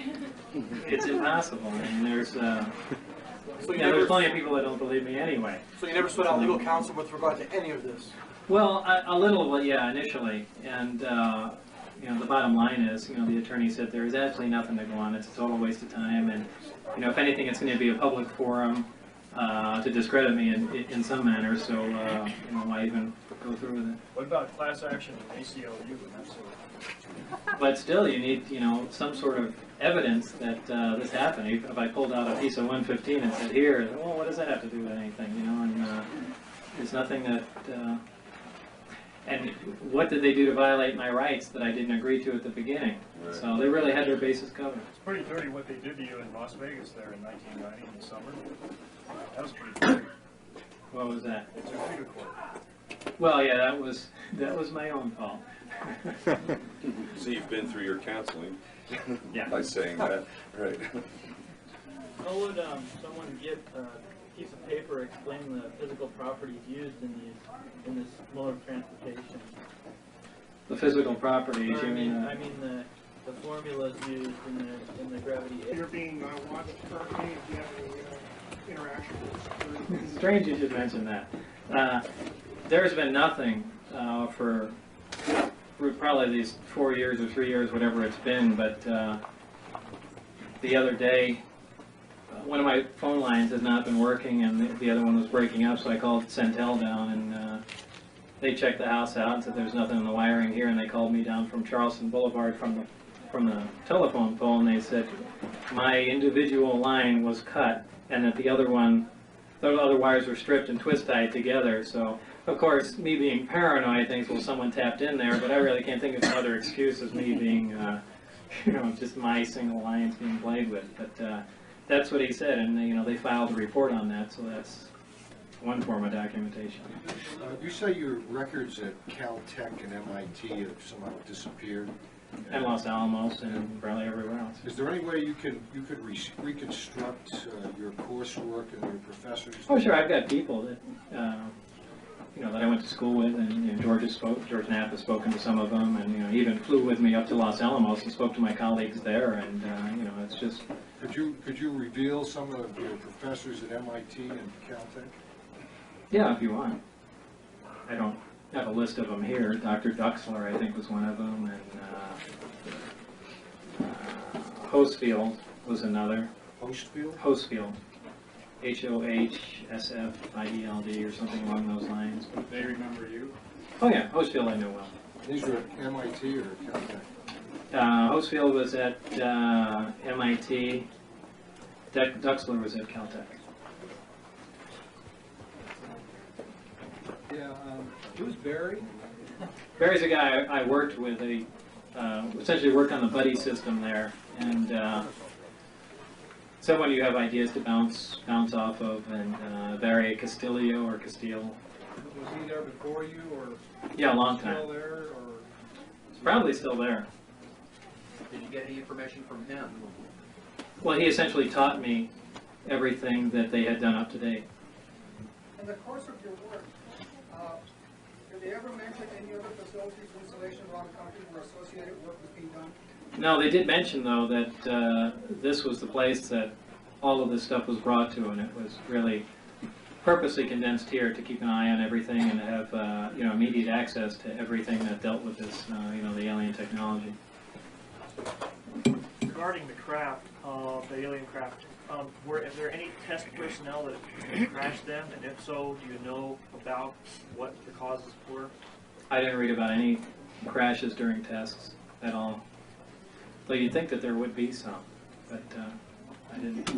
it's impossible. And there's, there's plenty of people that don't believe me anyway. So you never sought out legal counsel with regard to any of this? Well, a little, yeah, initially. And, the bottom line is, the attorney said there is absolutely nothing to go on. It's a total waste of time. And, if anything, it's going to be a public forum to discredit me in some manner. So, why even go through with it? What about class action and ACLU and that sort of thing? But still, you need, some sort of evidence that this happened. If I pulled out a piece of 115 and said, here, well, what does that have to do with anything, And there's nothing that... and what did they do to violate my rights that I didn't agree to at the beginning? Right. So they really had their bases covered. It's pretty dirty what they did to you in Las Vegas there in 1990 in the summer. That was pretty dirty. What was that? They took you to court. Well, yeah, that was my own fault. So you've been through your counseling. Yeah. By saying that, right? How would someone get a piece of paper explaining the physical properties used in this mode of transportation? The physical properties, I you mean? I mean the formulas used in the gravity. You're being watched currently. Do you have any interaction with It's strange you should mention that. There's been nothing for probably these 4 years or 3 years, whatever it's been, but the other day, one of my phone lines has not been working, and the other one was breaking up, so I called Centel down, and they checked the house out and said there's nothing in the wiring here, and they called me down from Charleston Boulevard from the telephone pole, and they said my individual line was cut, and that the other wires were stripped and twist tied together. So, of course, me being paranoid thinks, well, someone tapped in there, but I really can't think of another excuse as me being, just my single lines being played with. But that's what he said, and they filed a report on that, so that's one form of documentation. You say your records at Caltech and MIT have somehow disappeared? And Los Alamos and probably everywhere else. Is there any way you could reconstruct your coursework and your professors? Oh, sure. I've got people that that I went to school with, and George Knapp has spoken to some of them, and he even flew with me up to Los Alamos and spoke to my colleagues there, and it's just. Could you reveal some of your professors at MIT and Caltech? Yeah, if you want. I don't have a list of them here. Dr. Duxler, I think, was one of them, and Hochsfield was another. Hochsfield? Hochsfield. Hochsfield or something along those lines. They remember you? Oh yeah, Hochsfield I know well. These were at MIT or Caltech? Hochsfield was at MIT. Duxler was at Caltech. Yeah, who's Barry? Barry's a guy I worked with. He essentially worked on the buddy system there, and someone you have ideas to bounce off of, and Barry Castillo or Castillo. Was he there before you, or? Yeah, a long time. Still there, or? Probably still there. Did you get any information from him? Well, he essentially taught me everything that they had done up to date. In the course of your work, did they ever mention any other facilities, installations around the country where associated work was being done? No, they did mention, though, that this was the place that all of this stuff was brought to, and it was really purposely condensed here to keep an eye on everything and to have immediate access to everything that dealt with this, the alien technology. Regarding the craft, the alien craft, were there any test personnel that crashed them, and if so, do you know about what the causes were? I didn't read about any crashes during tests at all. Though you'd think that there would be some, but I didn't.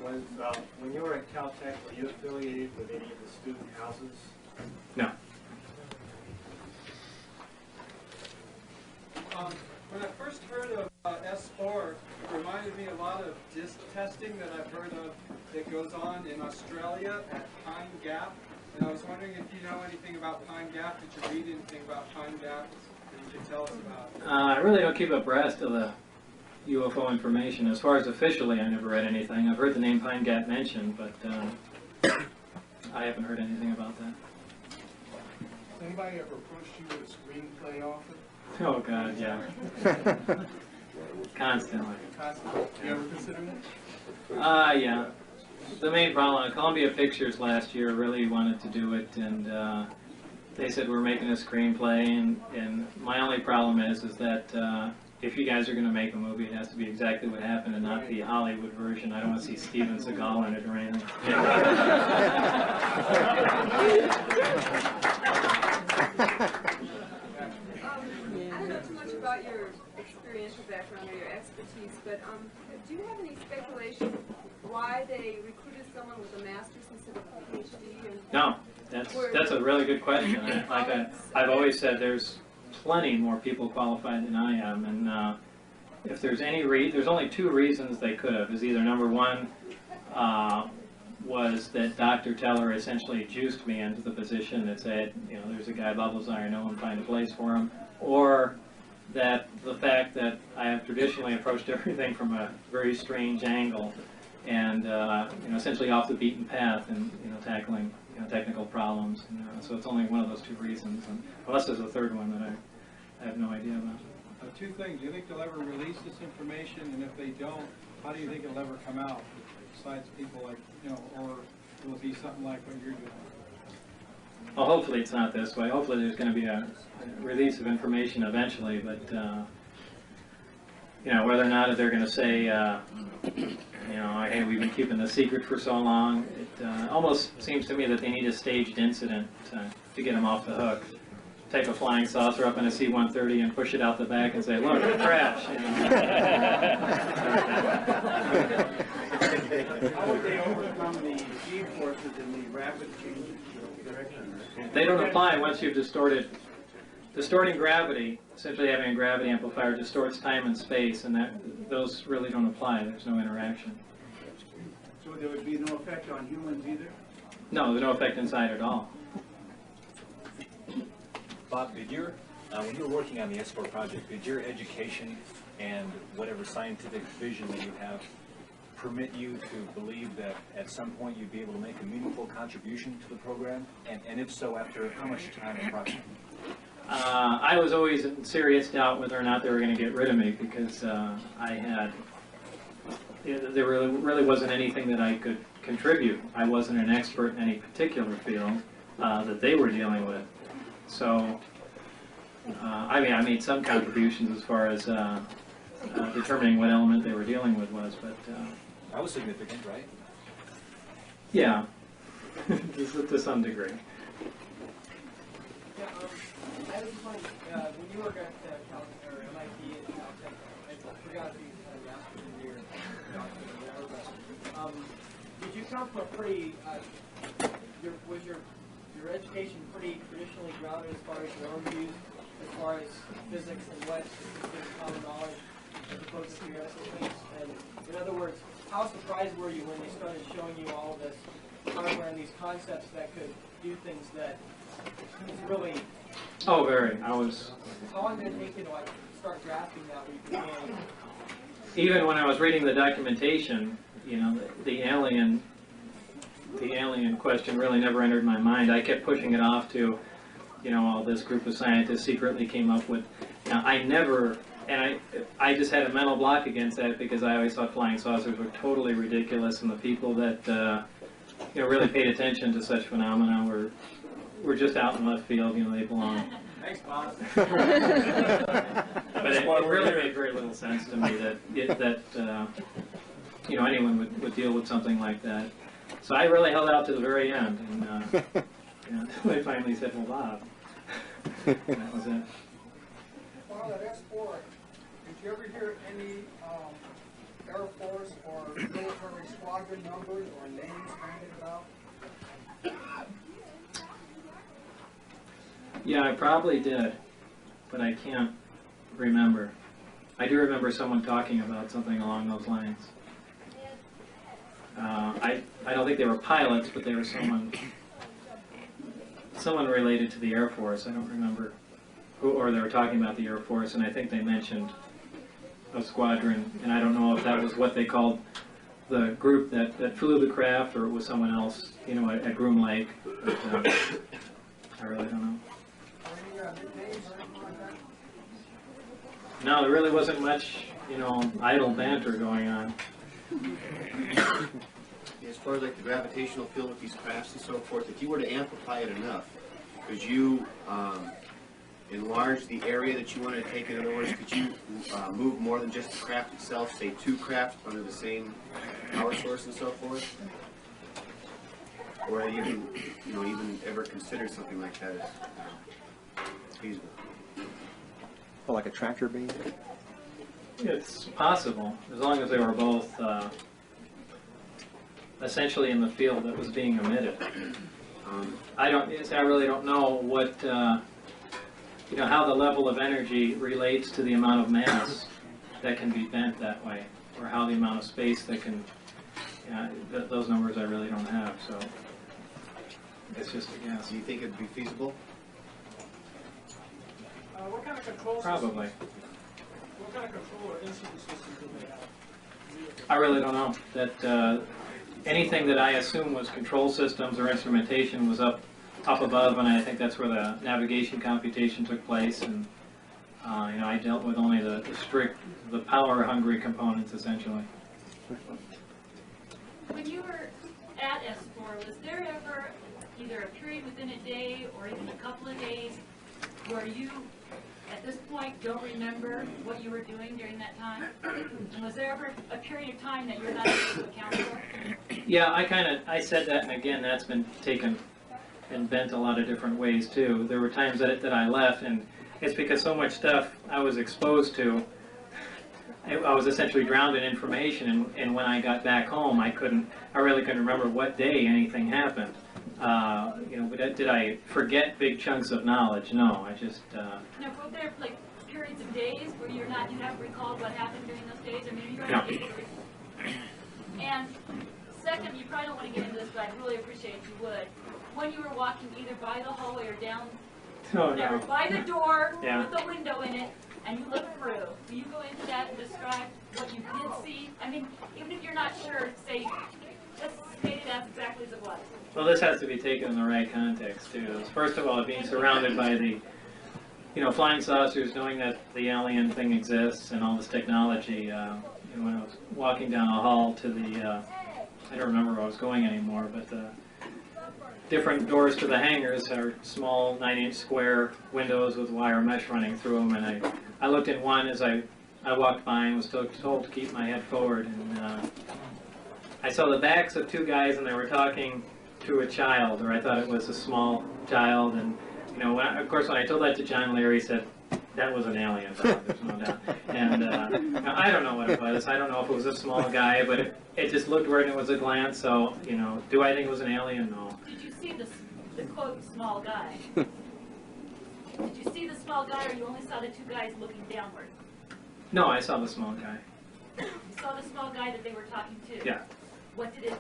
When you were at Caltech, were you affiliated with any of the student houses? No. When I first heard of S4, it reminded me a lot of disk testing that I've heard of that goes on in Australia at Pine Gap. And I was wondering if you know anything about Pine Gap. Did you read anything about Pine Gap that you could tell us about? I really don't keep abreast of the UFO information. As far as officially, I never read anything. I've heard the name Pine Gap mentioned, but I haven't heard anything about that. Has anybody ever approached you with a screenplay offer? Oh, God, yeah. Constantly. Constantly? You ever consider that? Yeah. The main problem, Columbia Pictures last year really wanted to do it, and they said we're making a screenplay, and my only problem is that if you guys are going to make a movie, it has to be exactly what happened and not the Hollywood version. I don't want to see Steven Seagal in it or anything. I don't know too much about your experiential background or your expertise, but do you have any speculation why they recruited someone with a master's instead of a PhD? No, that's a really good question. I've always said there's plenty more people qualified than I am, and if there's any there's only two reasons they could have. Is either number one was that Dr. Teller essentially juiced me into the position that said, there's a guy, Lazar, I know, and find a place for him, or that the fact that I have traditionally approached everything from a very strange angle and essentially off the beaten path and tackling technical problems. So it's only one of those two reasons, and unless there's a third one that I have no idea about. Two things. Do you think they'll ever release this information? And if they don't, how do you think it'll ever come out? Besides people like, or will it be something like what you're doing? Well, hopefully it's not this way. Hopefully there's going to be a release of information eventually, but whether or not they're going to say you know, hey, we've been keeping the secret for so long. It almost seems to me that they need a staged incident to get them off the hook. Take a flying saucer up in a C-130 and push it out the back and say, look, it crashed. How would they overcome the G-forces and the rapid change of direction? They don't apply once you've distorted. Distorting gravity, essentially having a gravity amplifier, distorts time and space, and those really don't apply. There's no interaction. So there would be no effect on humans either? No, there's no effect inside at all. Bob, did your, when you were working on the S4 project, did your education and whatever scientific vision that you have permit you to believe that at some point you'd be able to make a meaningful contribution to the program? And if so, after how much time approximately? I was always in serious doubt whether or not they were going to get rid of me because there really wasn't anything that I could contribute. I wasn't an expert in any particular field that they were dealing with. So, I mean, I made some contributions as far as determining what element they were dealing with was, but... that was significant, right? Yeah, to some degree. Yeah, I was just wondering, when you work at MIT and Caltech, I forgot if you had a master's in your doctorate or whatever, but did you come from a pretty, was your education pretty traditionally grounded as far as your own views, as far as physics and what is common knowledge, as opposed to theoretical things? And in other words, how surprised were you when they started showing you all this hardware and these concepts that could do things that it's really... Oh, very. I was... How long did it take you to like, start grasping that when you began? Even when I was reading the documentation, you know, the alien question really never entered my mind. I kept pushing it off to, you know, all this group of scientists secretly came up with. Now, I never, and I just had a mental block against that because I always thought flying saucers were totally ridiculous, and the people that, you know, really paid attention to such phenomena were just out in left field. You know, they belong. Thanks, Bob. But it really made very little sense to me that you know, anyone would deal with something like that. So I really held out to the very end, and you know, they finally said, "Well, Bob," and that was it. Well, at S4, did you ever hear any Air Force or military squadron numbers or names bandied about? Yeah, I probably did, but I can't remember. I do remember someone talking about something along those lines. I don't think they were pilots, but they were someone related to the Air Force. I don't remember who, or they were talking about the Air Force, and I think they mentioned a squadron, and I don't know if that was what they called the group that flew the craft, or it was someone else, you know, at Groom Lake. But, I really don't know. No, there really wasn't much, you know, idle banter going on. As far as like the gravitational field with these crafts and so forth, if you were to amplify it enough, could you enlarge the area that you wanted to take? In other words, could you move more than just the craft itself, say 2 crafts under the same power source and so forth? Or have you even ever considered something like that as feasible? Well, like a tractor beam? It's possible, as long as they were both essentially in the field that was being emitted. I really don't know what, you know, how the level of energy relates to the amount of mass that can be bent that way, or how the amount of space that can, those numbers I really don't have, so it's just a guess. Do you think it would be feasible? What kind of control Probably. systems? What kind of control or instrument systems do they have? I really don't know. That anything that I assume was control systems or instrumentation was up above, and I think that's where the navigation computation took place. And you know, I dealt with only the power-hungry components essentially. When you were at S4, was there ever either a period within a day or even a couple of days where you at this point don't remember what you were doing during that time? And was there ever a period of time that you're not able to account for? Yeah, I said that, and again, that's been taken and bent a lot of different ways too. There were times that I left, and it's because so much stuff I was exposed to, I was essentially drowned in information, and when I got back home, I really couldn't remember what day anything happened. But did I forget big chunks of knowledge? No, I just. Now, were there like periods of days where you haven't recalled what happened during those days? I mean, you're not able to. And second, you probably don't want to get into this, but I'd really appreciate if you would. When you were walking either by the hallway or down, by the door with the window in it, and you look through, will you go into that and describe what you did see? I mean, even if you're not sure, say, just state it as exactly as it was. Well, this has to be taken in the right context too. First of all, being surrounded by the, flying saucers, knowing that the alien thing exists and all this technology. When I was walking down a hall to the, I don't remember where I was going anymore, but the different doors to the hangars are small 9-inch square windows with wire mesh running through them, and I looked in one as I walked by and was told to keep my head forward, and I saw the backs of two guys, and they were talking to a child, or I thought it was a small child, and of course when I told that to John, Larry said that was an alien, there's no doubt. And I don't know what it was. I don't know if it was a small guy, but it just looked weird and it was a glance. So do I think it was an alien? No. Did you see the quote small guy? Did you see the small guy, or you only saw the two guys looking downward? No, I saw the small guy. You saw the small guy that they were talking to? Yeah. What did it?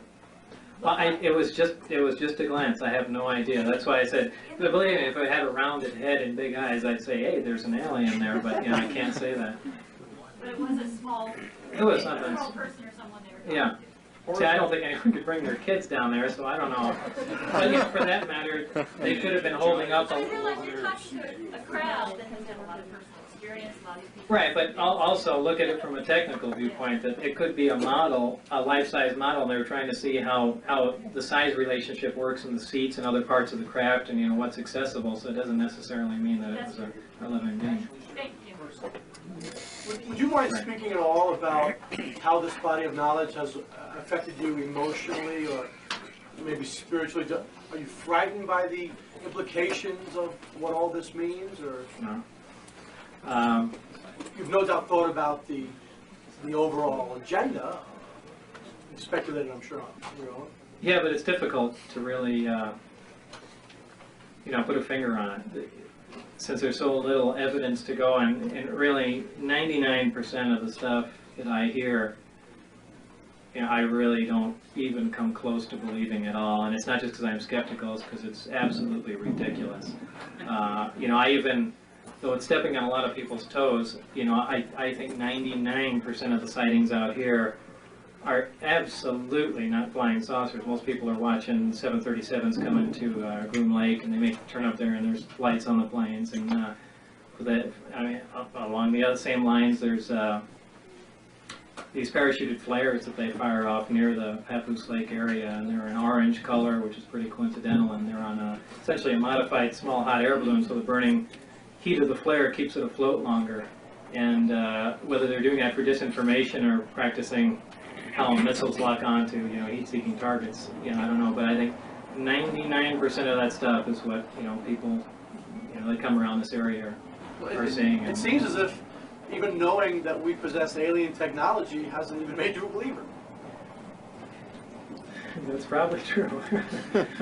Well, it was just a glance. I have no idea. That's why I said, believe me, if I had a rounded head and big eyes, I'd say, hey, there's an alien there. But I can't say that. But it was a small. It was something. Person or someone they were talking Yeah. See, I don't think anyone could bring their kids down there, so I don't know. But for that matter, they could have been holding up a. I realize you're talking to a crowd that has had a lot of personal experience, a lot of these people. Right, but also look at it from a technical viewpoint, that it could be a model, a life-size model. They were trying to see how the size relationship works in the seats and other parts of the craft, and what's accessible. So it doesn't necessarily mean that it was a living being. Thank you. Would you mind speaking at all about how this body of knowledge has affected you emotionally or maybe spiritually? Are you frightened by the implications of what all this means, or no? You've no doubt thought about the overall agenda. You speculated, I'm sure, on your own. Yeah, but it's difficult to really, put a finger on it, since there's so little evidence to go on, and really 99% of the stuff that I hear, I really don't even come close to believing at all. And it's not just because I'm skeptical, it's because it's absolutely ridiculous. I even, though it's stepping on a lot of people's toes, I think 99% of the sightings out here are absolutely not flying saucers. Most people are watching 737s come into Groom Lake, and they may turn up there and there's lights on the planes. And along the other same lines, there's these parachuted flares that they fire off near the Papoose Lake area, and they're an orange color, which is pretty coincidental, and they're on essentially a modified small hot air balloon, so the burning heat of the flare keeps it afloat longer. And whether they're doing that for disinformation or practicing how missiles lock onto heat-seeking targets, I don't know, but I think 99% of that stuff is what people that come around this area are seeing. It seems as if even knowing that we possess alien technology hasn't even made you a believer. That's probably true.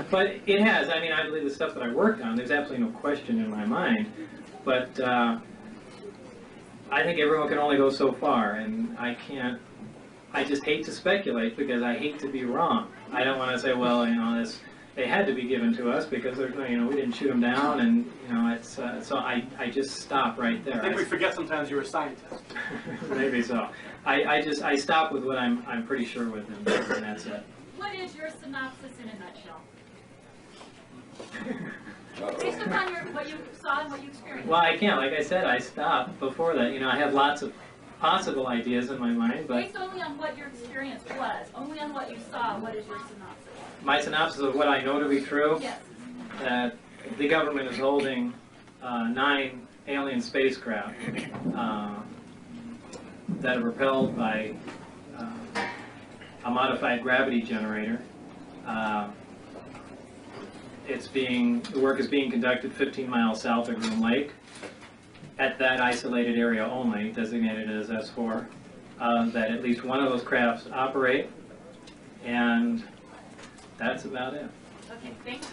But it has. I mean, I believe the stuff that I worked on, there's absolutely no question in my mind. But I think everyone can only go so far, and I just hate to speculate because I hate to be wrong. I don't want to say, well, they had to be given to us because we didn't shoot them down, and it's so I just stop right there. I think we forget sometimes you're a scientist. Maybe so. I stop with what I'm pretty sure with, and that's it. What is your synopsis in a nutshell? Based upon what you saw and what you experienced. Well, I can't. Like I said, I stopped before that. I have lots of possible ideas in my mind, but based only on what your experience was, only on what you saw, what is your synopsis? My synopsis of what I know to be true, yes, that the government is holding 9 alien spacecraft that are propelled by a modified gravity generator. The work is being conducted 15 miles south of Groom Lake, at that isolated area only, designated as S4, that at least one of those crafts operate, and that's about it. Okay, thank you.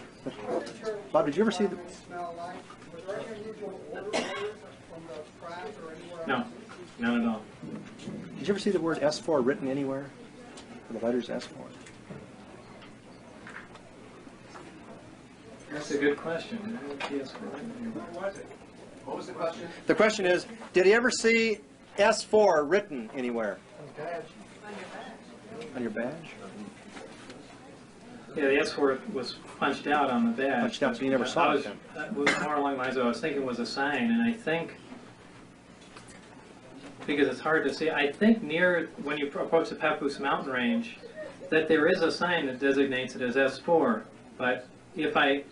Bob, did you ever see the... No, none at all. Did you ever see the word S4 written anywhere? The letters S4? That's a good question. What was it? What was the question? The question is, did he ever see S4 written anywhere? On your badge? Yeah, the S4 was punched out on the badge. Punched out, so you never saw it then? That was more along the lines of I was thinking was a sign, and I think, because it's hard to see, I think near, when you approach the Papoose mountain range, that there is a sign that designates it as S4, but if I'm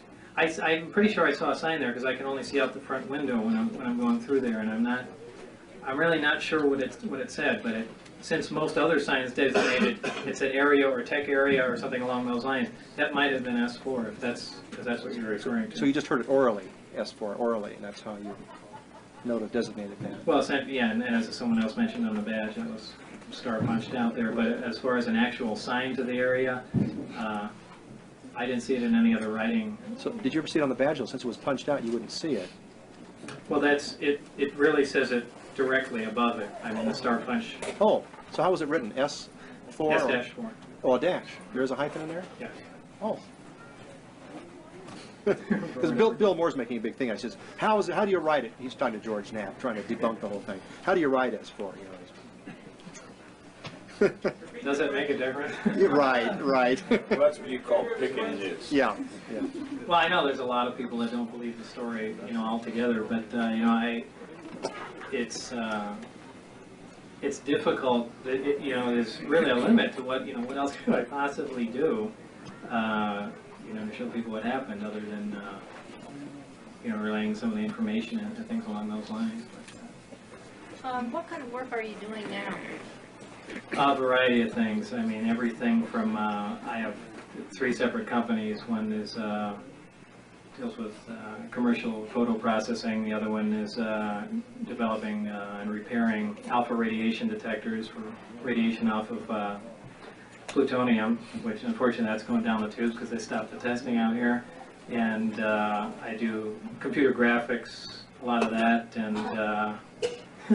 pretty sure I saw a sign there because I can only see out the front window when I'm going through there, and I'm really not sure what it said, but since most other signs designated it's an area or tech area or something along those lines, that might have been S4 if that's what you're referring to. So you just heard it orally, S4 orally, and that's how you know to designate that. Well, yeah, and as someone else mentioned on the badge, it was star punched out there. But as far as an actual sign to the area, I didn't see it in any other writing. So did you ever see it on the badge? Since it was punched out, you wouldn't see it. Well, it really says it directly above it. I mean, the star punch. Oh, so how was it written? S4? S-4. Oh, a dash. There is a hyphen in there? Yeah. Oh. Because Bill Moore's making a big thing. I says, how do you write it? He's talking to George Knapp, trying to debunk the whole thing. How do you write S4? Does that make a difference? Right. Well, that's what you call picking this. Yeah. Well, I know there's a lot of people that don't believe the story, altogether, but it's difficult. There's really a limit to what else could I possibly do, to show people what happened, other than relaying some of the information and things along those lines. What kind of work are you doing now? A variety of things. I mean, everything from I have 3 separate companies. One is deals with commercial photo processing. The other one is developing and repairing alpha radiation detectors for radiation off of plutonium, which unfortunately that's going down the tubes because they stopped the testing out here. And I do computer graphics, a lot of that, and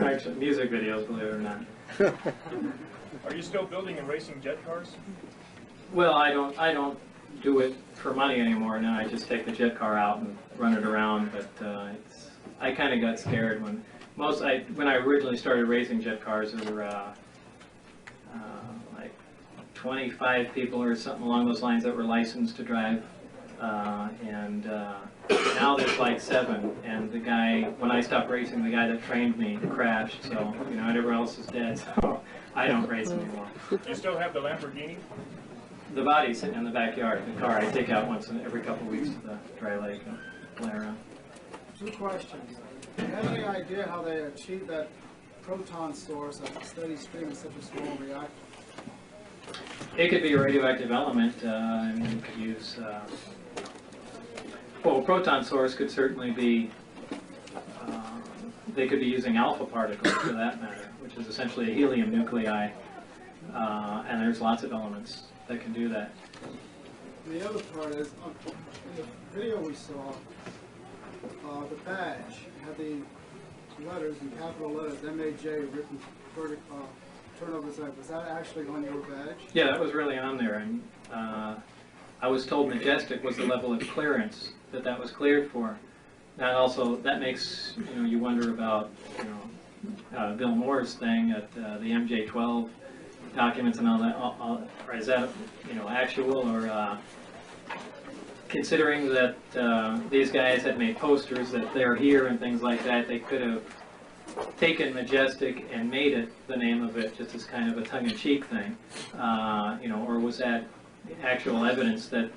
actually music videos, believe it or not. Are you still building and racing jet cars? Well, I don't do it for money anymore. Now I just take the jet car out and run it around. But I kind of got scared when I originally started racing jet cars. There were like 25 people or something along those lines that were licensed to drive, and now there's like 7. And the guy, when I stopped racing, the guy that trained me crashed. So everyone else is dead. So I don't race anymore. Do you still have the Lamborghini? The body's sitting in the backyard. The car I take out once every couple of weeks to the dry lake and play around. 2 questions. Do you have any idea how they achieved that proton source at a steady stream in such a small reactor? It could be a radioactive element. I mean, you could use. Well, a proton source could certainly be. They could be using alpha particles for that matter, which is essentially a helium nuclei, and there's lots of elements that can do that. The other part is, in the video we saw, the badge had the letters in capital letters, MAJ, written turnover side. Was that actually on your badge? Yeah, that was really on there, and I was told Majestic was the level of clearance that was cleared for. That makes you wonder about Bill Moore's thing at the MJ12 documents and all that. Or is that actual, or considering that these guys had made posters that they're here and things like that, they could have taken Majestic and made it the name of it just as kind of a tongue-in-cheek thing, or was that actual evidence that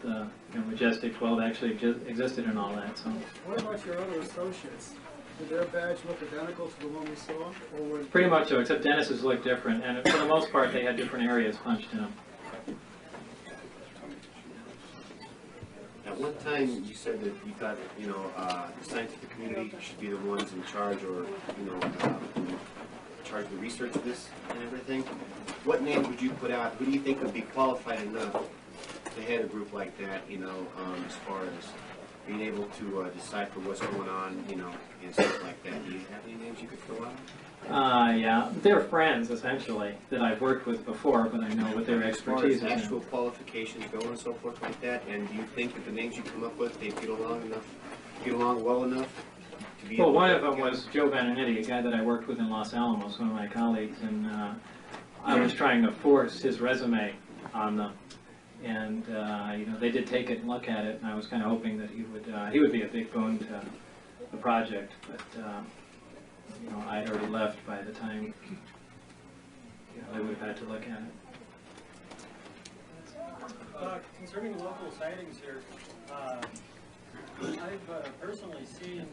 Majestic 12 actually existed and all that? So. What about your other associates? Did their badge look identical to the one we saw? Or were Pretty much so, except Dennis's looked different, and for the most part, they had different areas punched in them. At one time, you said that you thought, you know, the scientific community should be the ones in charge, or, you know, charge the research of this and everything. What name would you put out? Who do you think would be qualified enough to head a group like that, you know, as far as being able to decipher what's going on, you know, and stuff like that? Do you have any names you could throw out? Yeah, they're friends, essentially, that I've worked with before, but I know what their expertise is As far as in. actual qualifications go and so forth like that, and do you think that the names you come up with, they get along well enough to be Well, able one to of them was Joe Benedetti, a guy that I worked with in Los Alamos, one of my colleagues, and I was trying to force his resume on them. And, you know, they did take it and look at it, and I was kind of hoping that he would be a big boon to the project, but, you know, I'd already left by the time, you know, they would have had to look at it. Concerning local sightings here, I've personally seen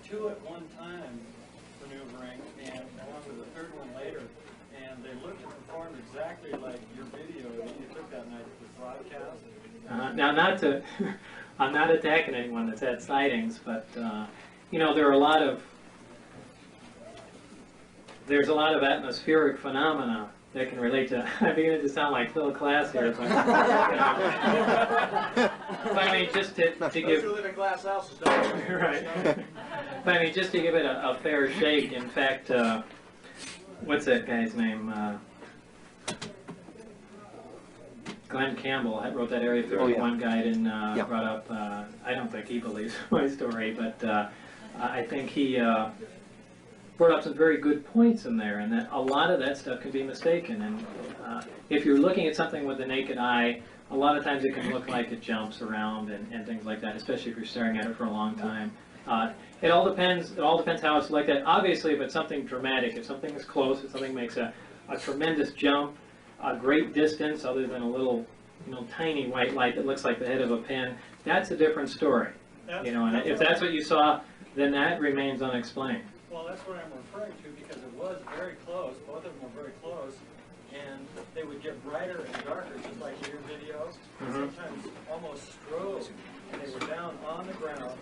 two at one time maneuvering, and along with a third one later, and they looked and performed exactly like your video that you took that night, the broadcast. Now, not to, I'm not attacking anyone that's had sightings, but, you know, there are a lot of, there's a lot of atmospheric phenomena that can relate to, I'm beginning to sound like Phil Class here, but, you know, but I mean, just to Those give, who live in glass houses don't. right. But I mean, just to give it a fair shake, in fact, what's that guy's name? Glenn Campbell wrote that Area 51 guide and brought up, I don't think he believes my story, but I think he brought up some very good points in there, and that a lot of that stuff can be mistaken. And if you're looking at something with the naked eye, a lot of times it can look like it jumps around and things like that, especially if you're staring at it for a long time. It all depends how it's looked at. Obviously, if it's something dramatic, if something is close, if something makes a tremendous jump, a great distance, other than a little, you know, tiny white light that looks like the head of a pin, that's a different story. You know, and if that's what you saw, then that remains unexplained. Well, that's what I'm referring to, because it was very close, both of them were very close, and they would get brighter and darker, just like your videos, sometimes almost strobe, and they were down on the ground,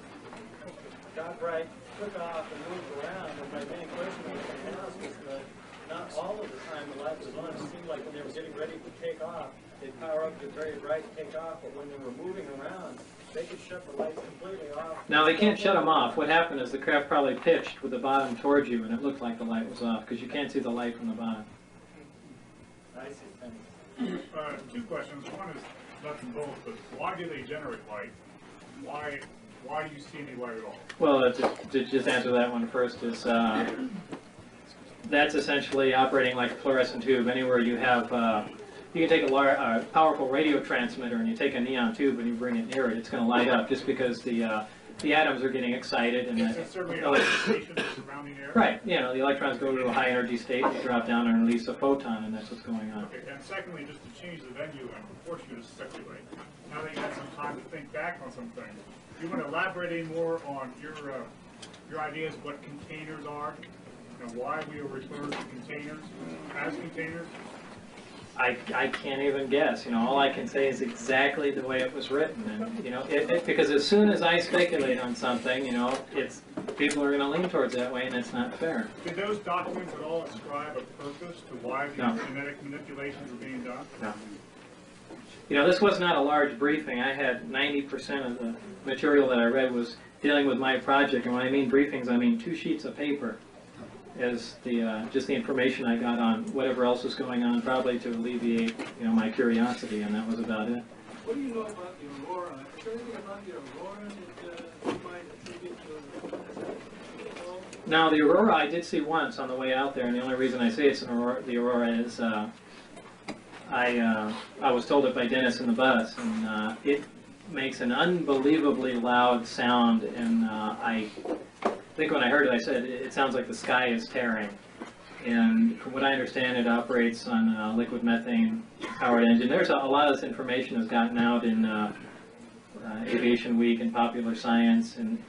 got bright, took off, and moved around, and my main question was that not all of the time the light was on. It seemed like when they were getting ready to take off, they'd power up, get very bright, take off, but when they were moving around, they could shut the lights completely off. Now, they can't shut them off. What happened is the craft probably pitched with the bottom towards you, and it looked like the light was off, because you can't see the light from the bottom. I see. Thanks. Two questions. One is nuts and bolts, but why do they generate light? Why do you see any light at all? Well, to just answer that one first is, that's essentially operating like a fluorescent tube. Anywhere you have, you can take a powerful radio transmitter and you take a neon tube and you bring it near it, it's going to light up just because the atoms are getting excited. And Is there certainly an oxidation surrounding air? Right, you know, the electrons go to a high energy state, they drop down and release a photon, and that's what's going on. Okay, and secondly, just to change the venue and force you to speculate, now that you had some time to think back on some things, do you want to elaborate any more on your ideas of what containers are, and why we are referred to containers as containers? I can't even guess. You know, all I can say is exactly the way it was written, and you know, because as soon as I speculate on something, you know, people are going to lean towards that way, and it's not fair. Did those documents at all describe a purpose to why these genetic manipulations were being done? No. You know, this was not a large briefing. I had 90% of the material that I read was dealing with my project, and when I mean briefings, I mean 2 sheets of paper as just the information I got on whatever else was going on, probably to alleviate, you know, my curiosity, and that was about it. What do you know about the aurora? Is there anything about the aurora that you might attribute to? Now, the aurora I did see once on the way out there, and the only reason I say it's an aurora, the aurora is I was told it by Dennis in the bus, and it makes an unbelievably loud sound, and I think when I heard it, I said, it sounds like the sky is tearing. And from what I understand, it operates on a liquid methane powered engine. There's a lot of this information has gotten out in Aviation Week and Popular Science, and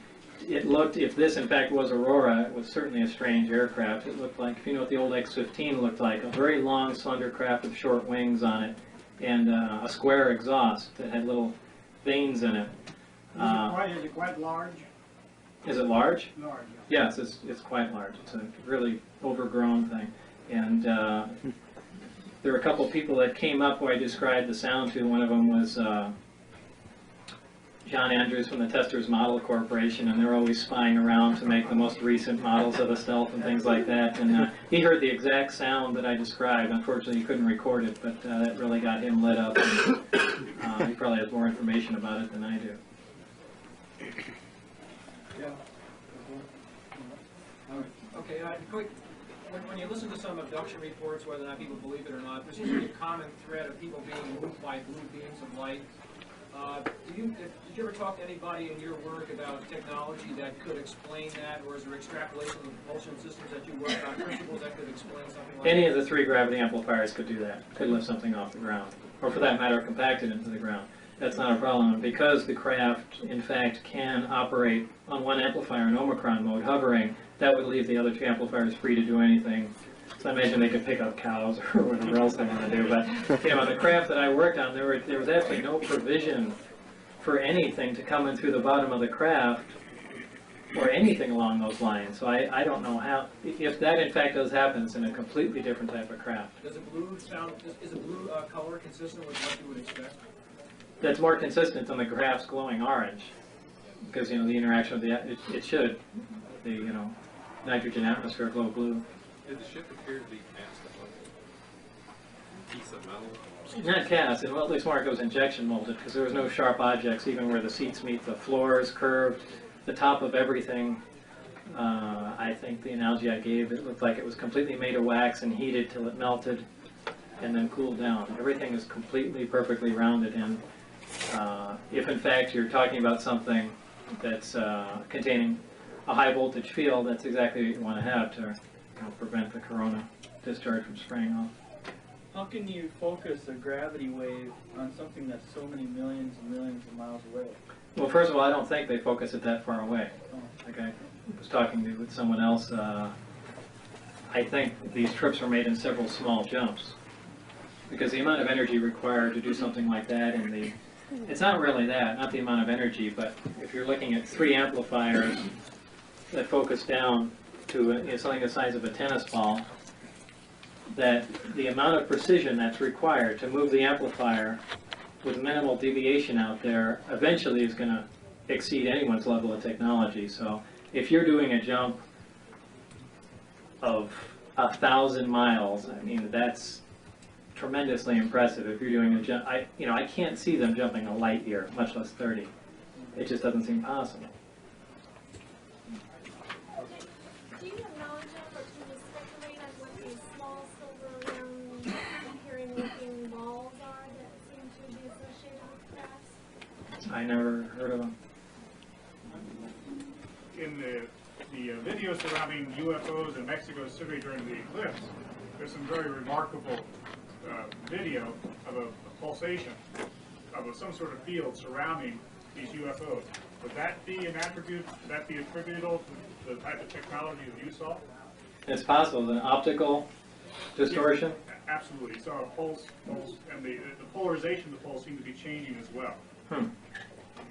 it looked, if this in fact was Aurora, it was certainly a strange aircraft. It looked like, if you know what the old X-15 looked like, a very long, slender craft with short wings on it, and a square exhaust that had little vanes in it. Is it quite large? Is it large? Large, Yes, it's quite large. It's a really overgrown thing. And there were a couple of people that came up who I described the sound to. One of them was John Andrews from the Testers Model Corporation, and they're always spying around to make the most recent models of the Stealth and things like that. And he heard the exact sound that I described. Unfortunately, he couldn't record it, but that really got him lit up. And, he probably has more information about it than I do. Yeah. Okay, quick. When you listen to some abduction reports, whether or not people believe it or not, there seems to be a common thread of people being moved by blue beams of light. Did you ever talk to anybody in your work about technology that could explain that, or is there extrapolation of the propulsion systems that you work on, principles that could explain something like that? Any of the 3 gravity amplifiers could do that, could lift something off the ground, or for that matter, compact it into the ground. That's not a problem. And because the craft, in fact, can operate on one amplifier in Omicron mode, hovering, that would leave the other 2 amplifiers free to do anything. So I imagine they could pick up cows or whatever else they want to do. But, you know, the craft that I worked on, there was absolutely no provision for anything to come in through the bottom of the craft or anything along those lines. So I don't know how, if that in fact does happen, it's in a completely different type of craft. Does a blue sound, is a blue color consistent with what you would expect? That's more consistent than the craft's glowing orange, because, you know, the interaction with the, it should, the, you know, nitrogen atmosphere glow blue. Did the ship appear to be cast a piece of metal? Not cast, well, at least more it was injection molded, because there was no sharp objects, even where the seats meet, the floors curved, the top of everything. I think the analogy I gave, it looked like it was completely made of wax and heated till it melted and then cooled down. Everything is completely, perfectly rounded, and if in fact you're talking about something that's containing a high voltage field, that's exactly what you want to have to prevent the corona discharge from spraying off. How can you focus a gravity wave on something that's so many millions and millions of miles away? Well, first of all, I don't think they focus it that far away. Like I was talking with someone else, I think these trips are made in several small jumps, because the amount of energy required to do something like that, and it's not really that, not the amount of energy, but if you're looking at 3 amplifiers that focus down to something the size of a tennis ball, that the amount of precision that's required to move the amplifier with minimal deviation out there eventually is going to exceed anyone's level of technology. So if you're doing a jump of 1,000 miles, I mean, that's tremendously impressive. If you're doing a jump, I can't see them jumping a light year, much less 30. It just doesn't seem possible. Do you have knowledge of, or can you speculate on what these small silver round appearing looking balls are that seem to be associated with crafts? I never heard of them. In the video surrounding UFOs in Mexico City during the eclipse, there's some very remarkable video of a pulsation of some sort of field surrounding these UFOs. Would that be an attribute, would that be attributable to the type of technology that you saw? It's possible. An optical distortion? Yeah, absolutely. So a pulse, and the polarization of the pulse seemed to be changing as well.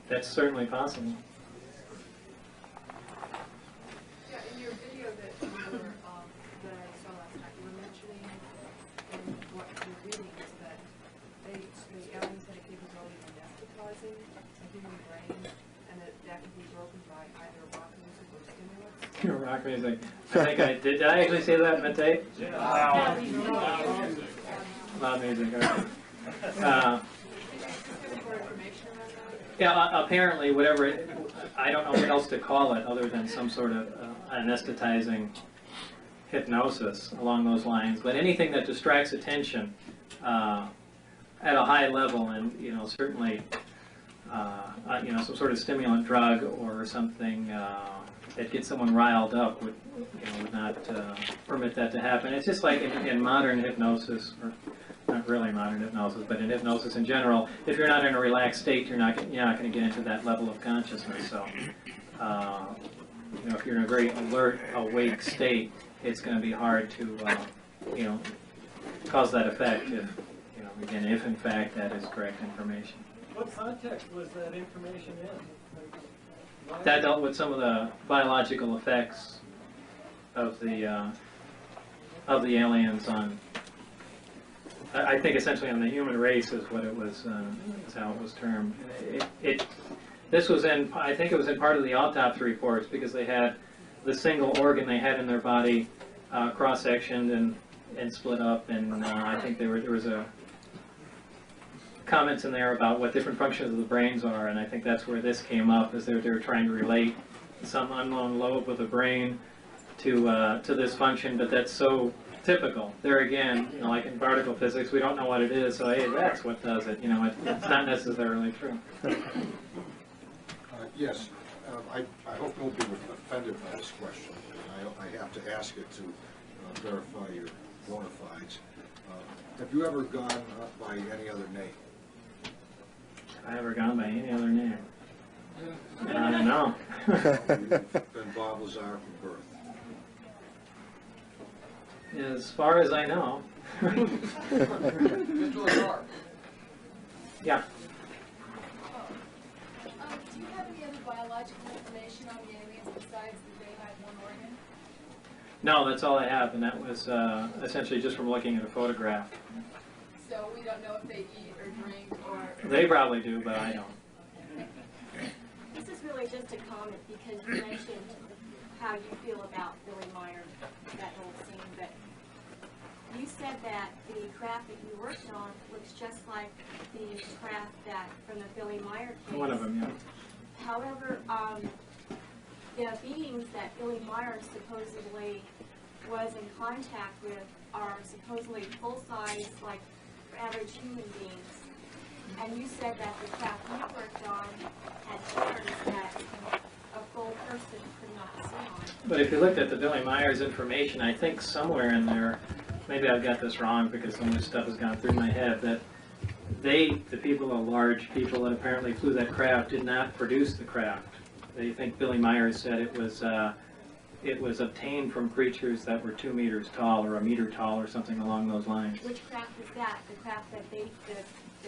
That's certainly possible. Yeah, in your video that that I saw last night, you were mentioning in what you're reading is that the aliens had a capability of anesthetizing a human brain, and that could be broken by either rock music or stimulants. Rock music. I think did I actually say that in the tape? Yeah. Loud music. Okay. Yeah, apparently, whatever, I don't know what else to call it other than some sort of anesthetizing hypnosis along those lines. But anything that distracts attention at a high level, and certainly, some sort of stimulant drug or something that gets someone riled up would not permit that to happen. It's just like in modern hypnosis or not really modern hypnosis, but in hypnosis in general, if you're not in a relaxed state, you're not going to get into that level of consciousness. So, you know, if you're in a very alert, awake state, it's going to be hard to, you know, cause that effect. If, you know, again, if in fact that is correct information. What context was that information in? That dealt with some of the biological effects of the aliens on, I think essentially on the human race is what it was, is how it was termed. This was in, I think it was in part of the autopsy reports, because they had the single organ they had in their body cross-sectioned and split up, and I think there was a comments in there about what different functions of the brains are, and I think that's where this came up, is they were trying to relate some unknown lobe of the brain to this function, but that's so typical. There again, you know, like in particle physics, we don't know what it is, so hey, that's what does it. You know, it's not necessarily true. Yes, I hope you won't be offended by this question. I have to ask it to verify your bona fides. Have you ever gone by any other name? Have I ever gone by any other name? No. You've been Bob Lazar from birth. As far as I know. Mr. Lazar. Yeah. Do you have any other biological information on the aliens besides that they had one organ? No, that's all I have, and that was essentially just from looking at a photograph. So we don't know if they eat or drink or... They probably do, but I don't. This is really just a comment because you mentioned how you feel about Billy Meyer, that whole scene, but you said that the craft that you worked on looks just like the craft that from the Billy Meyer case. One of them, yeah. However, the beings that Billy Meyer supposedly was in contact with are supposedly full-size, like average human beings. And you said that the craft you worked on had terms that a full person could not see on. But if you looked at the Billy Myers information, I think somewhere in there, maybe I've got this wrong because so much stuff has gone through my head, that the people, the large people that apparently flew that craft, did not produce the craft. They think Billy Myers said it was obtained from creatures that were 2 meters tall or 1 meter tall or something along those lines. Which craft is that? The craft that they...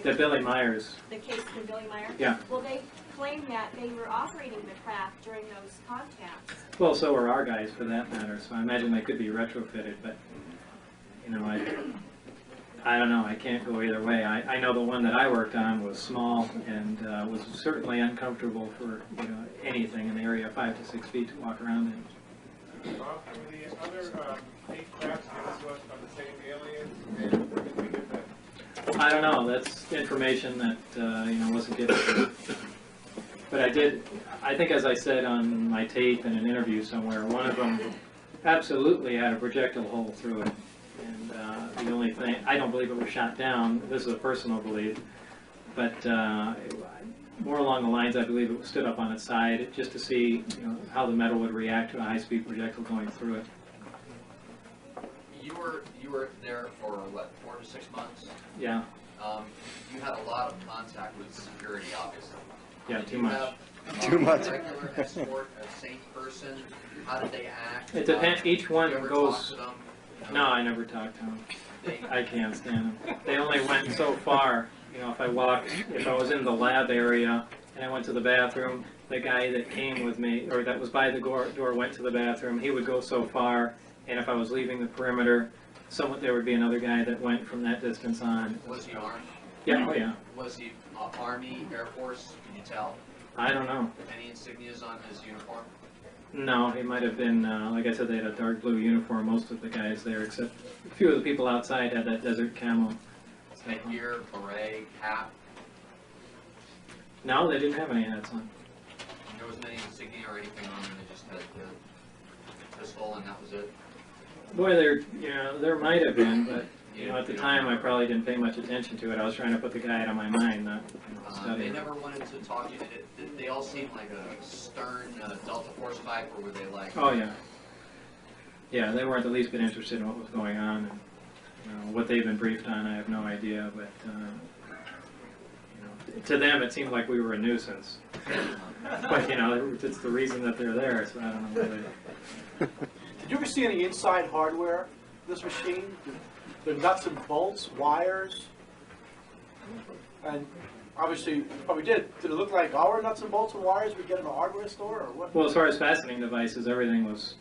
The Billy Myers. The case of Billy Meyer? Yeah. Well, they claim that they were operating the craft during those contacts. Well, so were our guys for that matter, so I imagine they could be retrofitted, but, you know, I don't know, I can't go either way. I know the one that I worked on was small and was certainly uncomfortable for, you know, anything in the area of 5 to 6 feet to walk around in. Were the other 8 crafts given to us by the same aliens, and where did we get that? I don't know, that's information that, you know, wasn't given to me. But I think as I said on my tape in an interview somewhere, one of them absolutely had a projectile hole through it. And the only thing, I don't believe it was shot down, this is a personal belief, but more along the lines, I believe it was stood up on its side just to see, you know, how the metal would react to a high-speed projectile going through it. You were there for what, 4 to 6 months? Yeah. You had a lot of contact with security, obviously. Yeah, Did too you much. Have, Too much. A regular escort, a safe person. How did they act? It depends. Each one Did you ever goes. talk to them? No, I never talked to them. I can't stand them. They only went so far. You know, if I was in the lab area and I went to the bathroom, the guy that came with me, or that was by the door, went to the bathroom. He would go so far, and if I was leaving the perimeter, there would be another guy that went from that distance on. Was he armed? Yeah, oh yeah. Was he Army, Air Force? Can you tell? I don't know. Any insignias on his uniform? No, he might have been, like I said, they had a dark blue uniform, most of the guys there, except a few of the people outside had that desert camo. Headgear, beret, cap? No, they didn't have any hats on. There wasn't any insignia or anything on them, they just had the pistol and that was it? Boy, there might have been, but you know, at the time I probably didn't pay much attention to it. I was trying to put the guy out of my mind, not study They it. never wanted to talk to you. Did they all seem like a stern Delta Force type, or were they like... Oh, yeah. Yeah, they weren't the least bit interested in what was going on. And, what they've been briefed on, I have no idea, but to them it seemed like we were a nuisance. But it's the reason that they're there, so I don't know whether. Did you ever see any inside hardware of this machine? The nuts and bolts, wires? And obviously, you probably did. Did it look like our nuts and bolts and wires we get in a hardware store, or what? Well, as far as fastening devices, everything was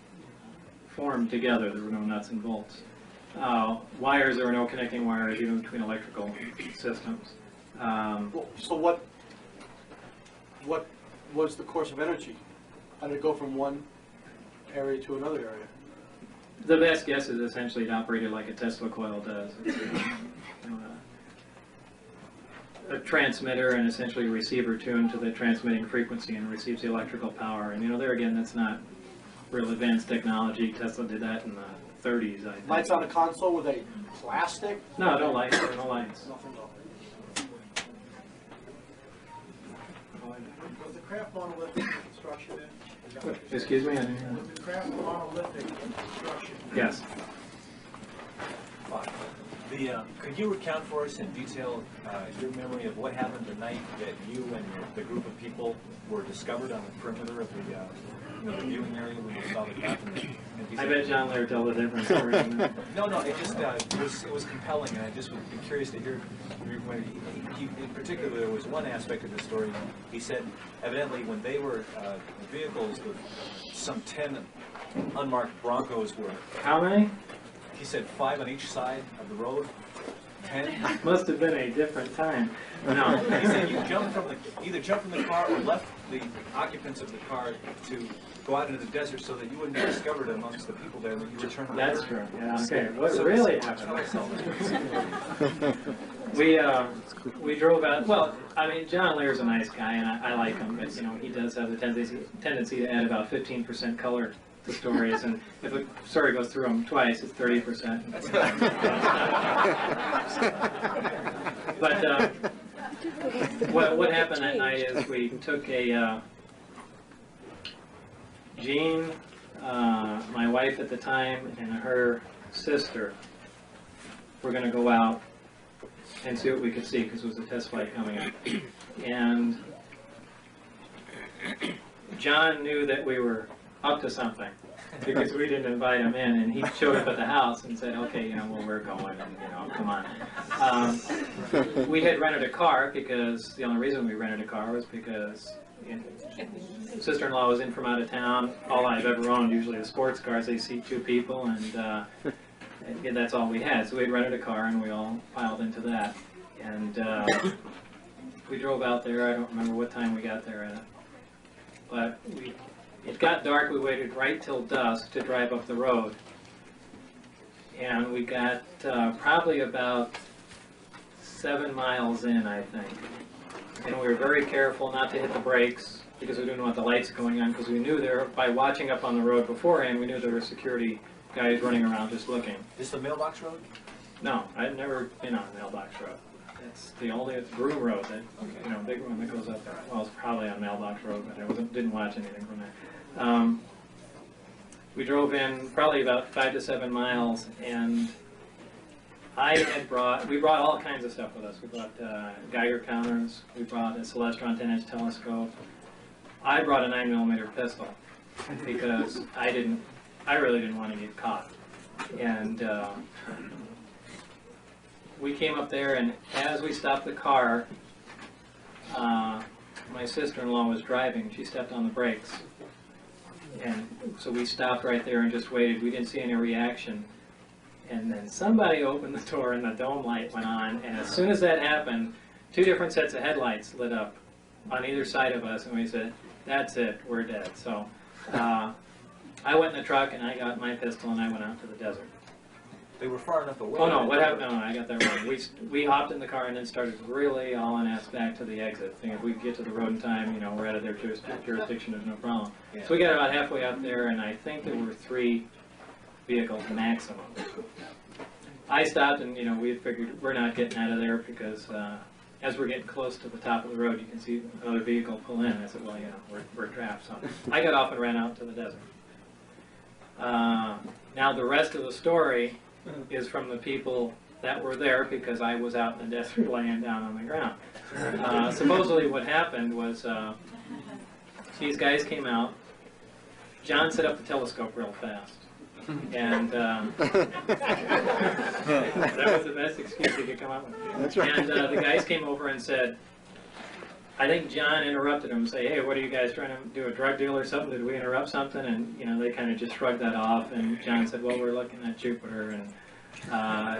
formed together. There were no nuts and bolts. Wires, there were no connecting wires even between electrical systems. So what was the course of energy? How did it go from one area to another area? The best guess is essentially it operated like a Tesla coil does. It's a transmitter and essentially a receiver tuned to the transmitting frequency and receives the electrical power. And there again, that's not real advanced technology. Tesla did that in the 30s, I think. Lights on the console, were they plastic? No, no lights. There were no lights. Nothing. Was the craft monolithic construction in? Excuse me? I didn't hear. Was the craft monolithic construction? Yes. Could you recount for us in detail your memory of what happened the night that you and the group of people were discovered on the perimeter of the viewing area when you saw the craft? I bet John Laird tell a different story. No, it just it was compelling, and I just would be curious to hear. In particular, there was one aspect of the story. He said, evidently, when they were vehicles with some 10 unmarked Broncos were. How many? He said 5 on each side of the road. 10. Must have been a different time. No. He said you either jumped from the car or left the occupants of the car to go out into the desert so that you wouldn't be discovered amongst the people there when you returned home. That's true. Yeah. Okay. What really happened? We drove out. Well, I mean, John Lear's a nice guy, and I like him, but he does have a tendency to add about 15% color to stories, and if a story goes through them twice, it's 30%. But what happened that night is we took a Jean, my wife at the time, and her sister were going to go out and see what we could see because it was a test flight coming up. And John knew that we were up to something because we didn't invite him in, and he showed up at the house and said, okay, well, we're going, and come on. We had rented a car because the only reason we rented a car was because sister-in-law was in from out of town. All I've ever owned usually is sports cars. They seat 2 people, and that's all we had. So we had rented a car, and we all piled into that. And we drove out there. I don't remember what time we got there at, but it got dark. We waited right till dusk to drive up the road. And we got probably about 7 miles in, I think. And we were very careful not to hit the brakes because we didn't want the lights going on, because we knew there, by watching up on the road beforehand, we knew there were security guys running around just looking. Is the mailbox road? No, I've never been on Mailbox Road. It's the only Broom Road, that big one that goes up there. Well, it's probably on Mailbox Road, but I didn't watch anything from that. We drove in probably about 5 to 7 miles, and we brought all kinds of stuff with us. We brought Geiger counters. We brought a Celestron 10-inch telescope. I brought a 9mm pistol because I really didn't want to get caught. And we came up there, and as we stopped the car, my sister-in-law was driving. She stepped on the brakes. And so we stopped right there and just waited. We didn't see any reaction. And then somebody opened the door and the dome light went on. And as soon as that happened, 2 different sets of headlights lit up on either side of us. And we said, that's it, we're dead. So I went in the truck and I got my pistol and I went out to the desert. They were far enough away. Oh no, what happened? No, I got that wrong. We hopped in the car and then started really hauling ass back to the exit. Thinking if we could get to the road in time, we're out of their jurisdiction, there's no problem. Yeah. So we got about halfway out there, and I think there were 3 vehicles maximum. I stopped, and we had figured we're not getting out of there because as we're getting close to the top of the road, you can see another vehicle pull in. I said, well, we're trapped. So I got off and ran out to the desert. Now the rest of the story is from the people that were there because I was out in the desert laying down on the ground. Supposedly what happened was these guys came out. John set up the telescope real fast. And that was the best excuse he could come up with. That's right. And the guys came over and said, I think John interrupted him and say, hey, what are you guys trying to do, a drug deal or something? Did we interrupt something? And, you know, they kind of just shrugged that off. And John said, well, we're looking at Jupiter. And,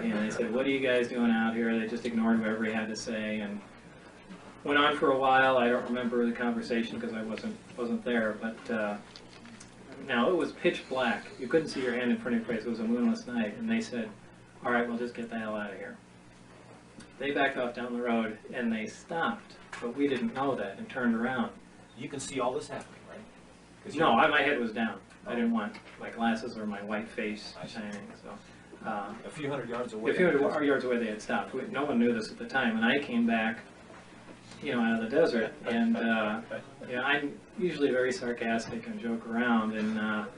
you know, they said, what are you guys doing out here? They just ignored whatever he had to say. And went on for a while. I don't remember the conversation because I wasn't there. But now it was pitch black. You couldn't see your hand in front of your face. It was a moonless night. And they said, all right, well, just get the hell out of here. They backed off down the road and they stopped. But we didn't know that and turned around. You can see all this happening, right? No, my head was down. I didn't want my glasses or my white face shining. So, a few hundred yards away. A few hundred yards away, they had stopped. No one knew this at the time, and I came back, you know, out of the desert, and you know, I'm usually very sarcastic and joke around. And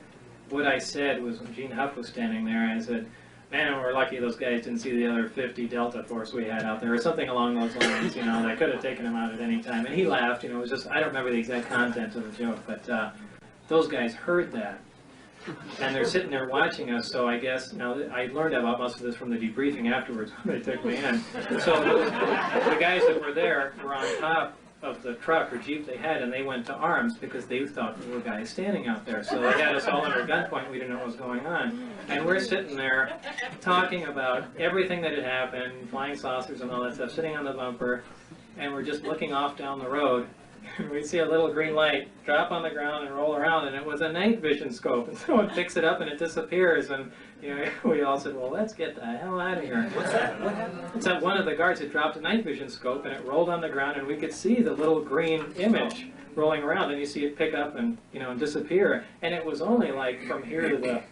what I said was, when Gene Huff was standing there, I said, man, we're lucky those guys didn't see the other 50 Delta Force we had out there, or something along those lines. You know, they could have taken him out at any time. And he laughed. You know, it was just, I don't remember the exact content of the joke, but those guys heard that, and they're sitting there watching us. So I guess, now I learned about most of this from the debriefing afterwards when they took me in. So the guys that were there were on top of the truck or Jeep they had, and they went to arms because they thought there were guys standing out there. So they had us all under gunpoint. We didn't know what was going on. And we're sitting there talking about everything that had happened, flying saucers and all that stuff, sitting on the bumper, and we're just looking off down the road. And we see a little green light drop on the ground and roll around, and it was a night vision scope. And someone picks it up and it disappears, and you know, we all said, well, let's get the hell out of here. What's that? What happened? It's that one of the guards had dropped a night vision scope, and it rolled on the ground, and we could see the little green image rolling around, and you see it pick up and, you know, and disappear. And it was only like from here to the,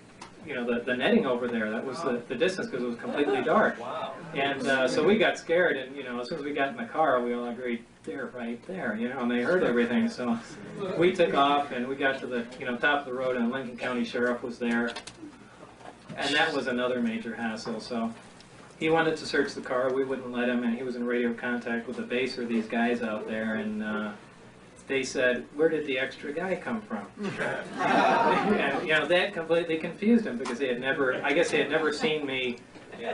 you know, the netting over there. That was the distance because it was completely dark. Wow. And so we got scared, and, you know, as soon as we got in the car, we all agreed, they're right there, you know, and they heard everything. So we took off, and we got to the, you know, top of the road, and the Lincoln County Sheriff was there. And that was another major hassle. So he wanted to search the car. We wouldn't let him, and he was in radio contact with the base or these guys out there, and they said, where did the extra guy come from? And, you know, that completely confused him because they had never, I guess they had never seen me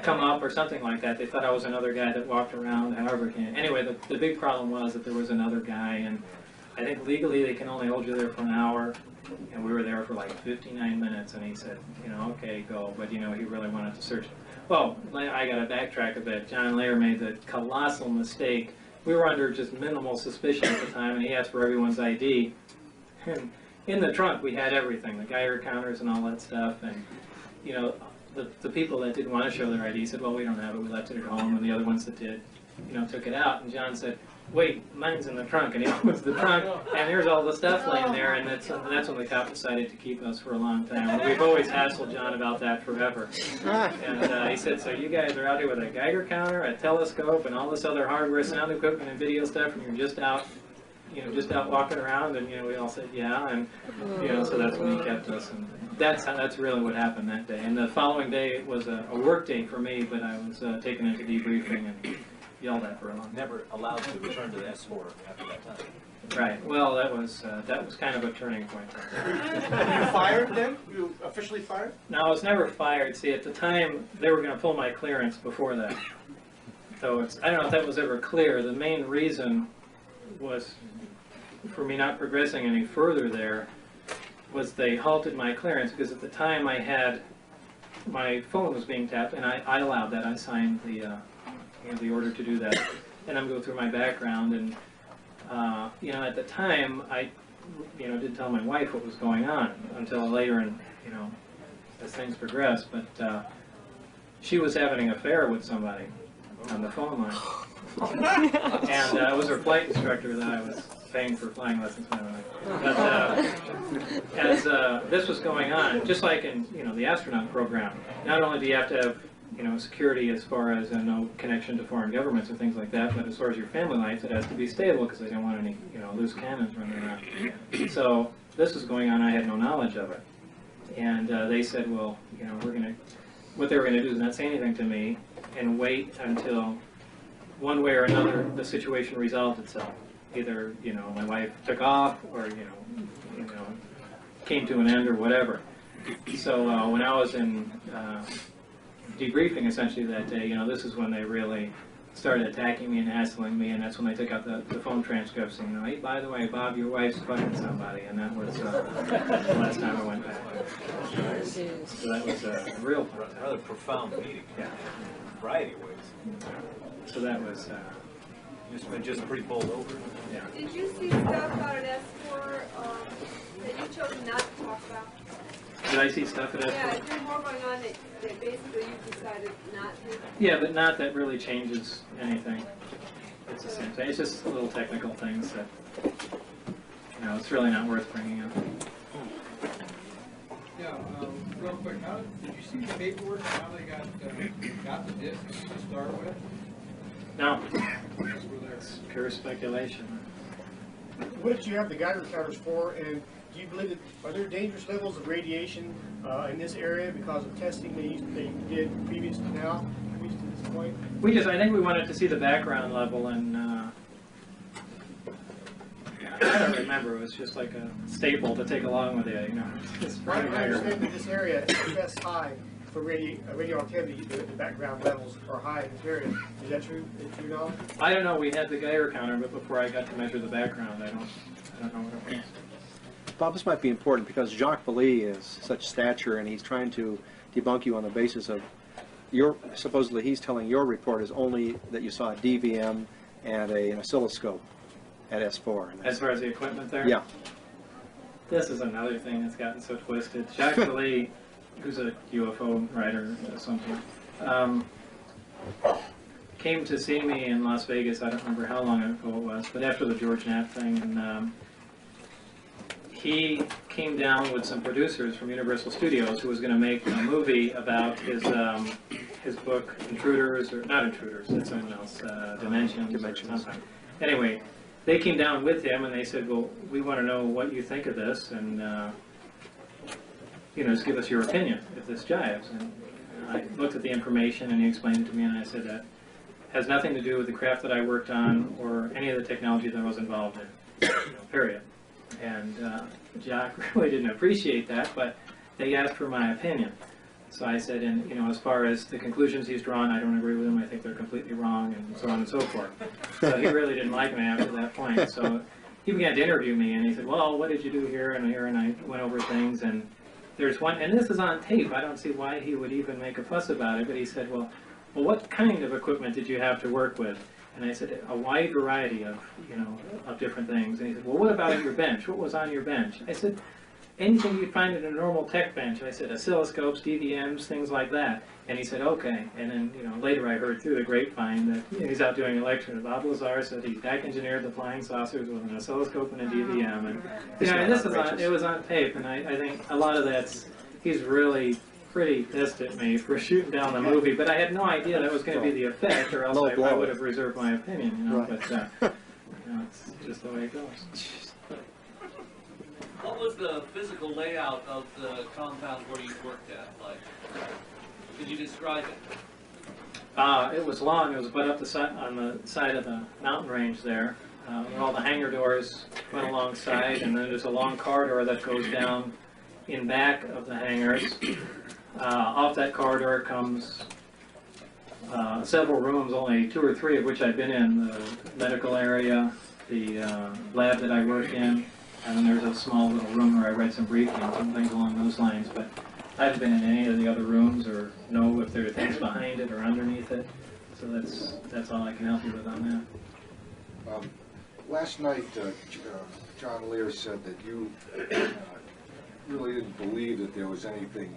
come up or something like that. They thought I was another guy that walked around, however. Anyway, the big problem was that there was another guy, and I think legally they can only hold you there for an hour, and we were there for like 59 minutes, and he said, you know, okay, go, but, you know, he really wanted to search. Well, I got to backtrack a bit. John Layer made the colossal mistake. We were under just minimal suspicion at the time, and he asked for everyone's ID. And in the trunk, we had everything, the Geiger counters and all that stuff, and, you know, the people that didn't want to show their ID said, well, we don't have it, we left it at home, and the other ones that did, you know, took it out. And John said, wait, mine's in the trunk, and he opens the trunk, and there's all the stuff laying there, and that's when the cop decided to keep us for a long time. We've always hassled John about that forever. And he said, so you guys are out here with a Geiger counter, a telescope, and all this other hardware, sound equipment, and video stuff, and you're just out, you know, just out walking around? And, you know, we all said, yeah, and, you know, so that's when he kept us. And that's really what happened that day. And the following day, it was a work day for me, but I was taken into debriefing and yelled at for a long time. Never allowed to return to the S4 after that time. Right. Well, that was kind of a turning point. Were you fired then? Were you officially fired? No, I was never fired. See, at the time, they were going to pull my clearance before that. So I don't know if that was ever clear. The main reason was for me not progressing any further there was they halted my clearance because at the time I had, my phone was being tapped, and I allowed that. I signed the, you know, the order to do that. And I'm going through my background, and you know, at the time I, you know, didn't tell my wife what was going on until later, and you know, as things progressed. But she was having an affair with somebody on the phone line, and it was her flight instructor that I was paying for flying lessons. But as this was going on, just like in, you know, the astronaut program, not only do you have to have, you know, security as far as no connection to foreign governments or things like that, but as far as your family life, it has to be stable because they don't want any, you know, loose cannons running around. So this was going on. I had no knowledge of it, and they said, well, you know, we're going to what they were going to do is not say anything to me and wait until one way or another the situation resolved itself. Either, you know, my wife took off or, you know, came to an end or whatever. So when I was in debriefing essentially that day, you know, this is when they really started attacking me and hassling me, and that's when they took out the phone transcripts and, you know, hey, by the way, Bob, your wife's fucking somebody, and that was the last time I went back. So that was a real fun time. Rather profound meeting. Yeah. A variety of ways. So that was... just pretty bowled over. Yeah. Did you see stuff out at S4 that you chose not to talk about? Did I see stuff at S4? Yeah, is there more going on that basically you decided not to? Yeah, but not that really changes anything. It's the same thing. It's just little technical things that, you know, it's really not worth bringing up. Yeah, real quick, did you see the paperwork, how they got the disc to start with? No, it's pure speculation. What did you have the Geiger counters for, and do you believe that, are there dangerous levels of radiation in this area because of testing they did previous to this point? I think we wanted to see the background level, and I don't remember, it was just like a staple to take along with it, you know. I understand that this area is best high for radioactivity, the background levels are high in this area. Is that true? To your knowledge? I don't know, we had the Geiger counter, but before I got to measure the background, I don't know what it was. Bob, this might be important because Jacques Vallée is such stature, and he's trying to debunk you on the basis of supposedly he's telling your report is only that you saw a DVM and an oscilloscope at S4. As far as the equipment there? Yeah. This is another thing that's gotten so twisted. Jacques Vallée, who's a UFO writer or something, came to see me in Las Vegas. I don't remember how long ago it was, but after the George Knapp thing, and he came down with some producers from Universal Studios who was going to make a movie about his book Intruders, or not Intruders, that's someone else, Dimensions or something. Anyway, they came down with him and they said, well, we want to know what you think of this, and you know, just give us your opinion if this jives. And I looked at the information and he explained it to me, and I said that has nothing to do with the craft that I worked on or any of the technology that I was involved in, you know, period. And Jacques really didn't appreciate that, but they asked for my opinion. So I said, and you know, as far as the conclusions he's drawn, I don't agree with them. I think they're completely wrong, and so on and so forth. So he really didn't like me after that point. So he began to interview me, and he said, well, what did you do here and here? And I went over things, and there's one, and this is on tape. I don't see why he would even make a fuss about it, but he said, well, what kind of equipment did you have to work with? And I said, a wide variety of, you know, of different things. And he said, well, what about your bench? What was on your bench? I said, anything you'd find in a normal tech bench. I said, oscilloscopes, DVMs, things like that. And he said, okay. And then, you know, later I heard through the grapevine that, you know, he's out doing a lecture. And Bob Lazar said he back engineered the flying saucers with an oscilloscope and a DVM. And, you know, and this is on, it was on tape. And I think a lot of that's, he's really pretty pissed at me for shooting down the movie, but I had no idea that was going to be the effect, or else I would have reserved my opinion, you know, right. But you know, it's just the way it goes. What was the physical layout of the compound where you worked at like? Could you describe it? It was long. It was about up the side, on the side of the mountain range there. Where all the hangar doors went alongside, and then there's a long corridor that goes down in back of the hangars. Off that corridor comes several rooms, only 2 or 3 of which I've been in. The medical area, the lab that I work in, and then there's a small little room where I write some briefings and things along those lines. But I haven't been in any of the other rooms or know if there are things behind it or underneath it. So that's all I can help you with on that. Last night, John Lear said that you really didn't believe that there was anything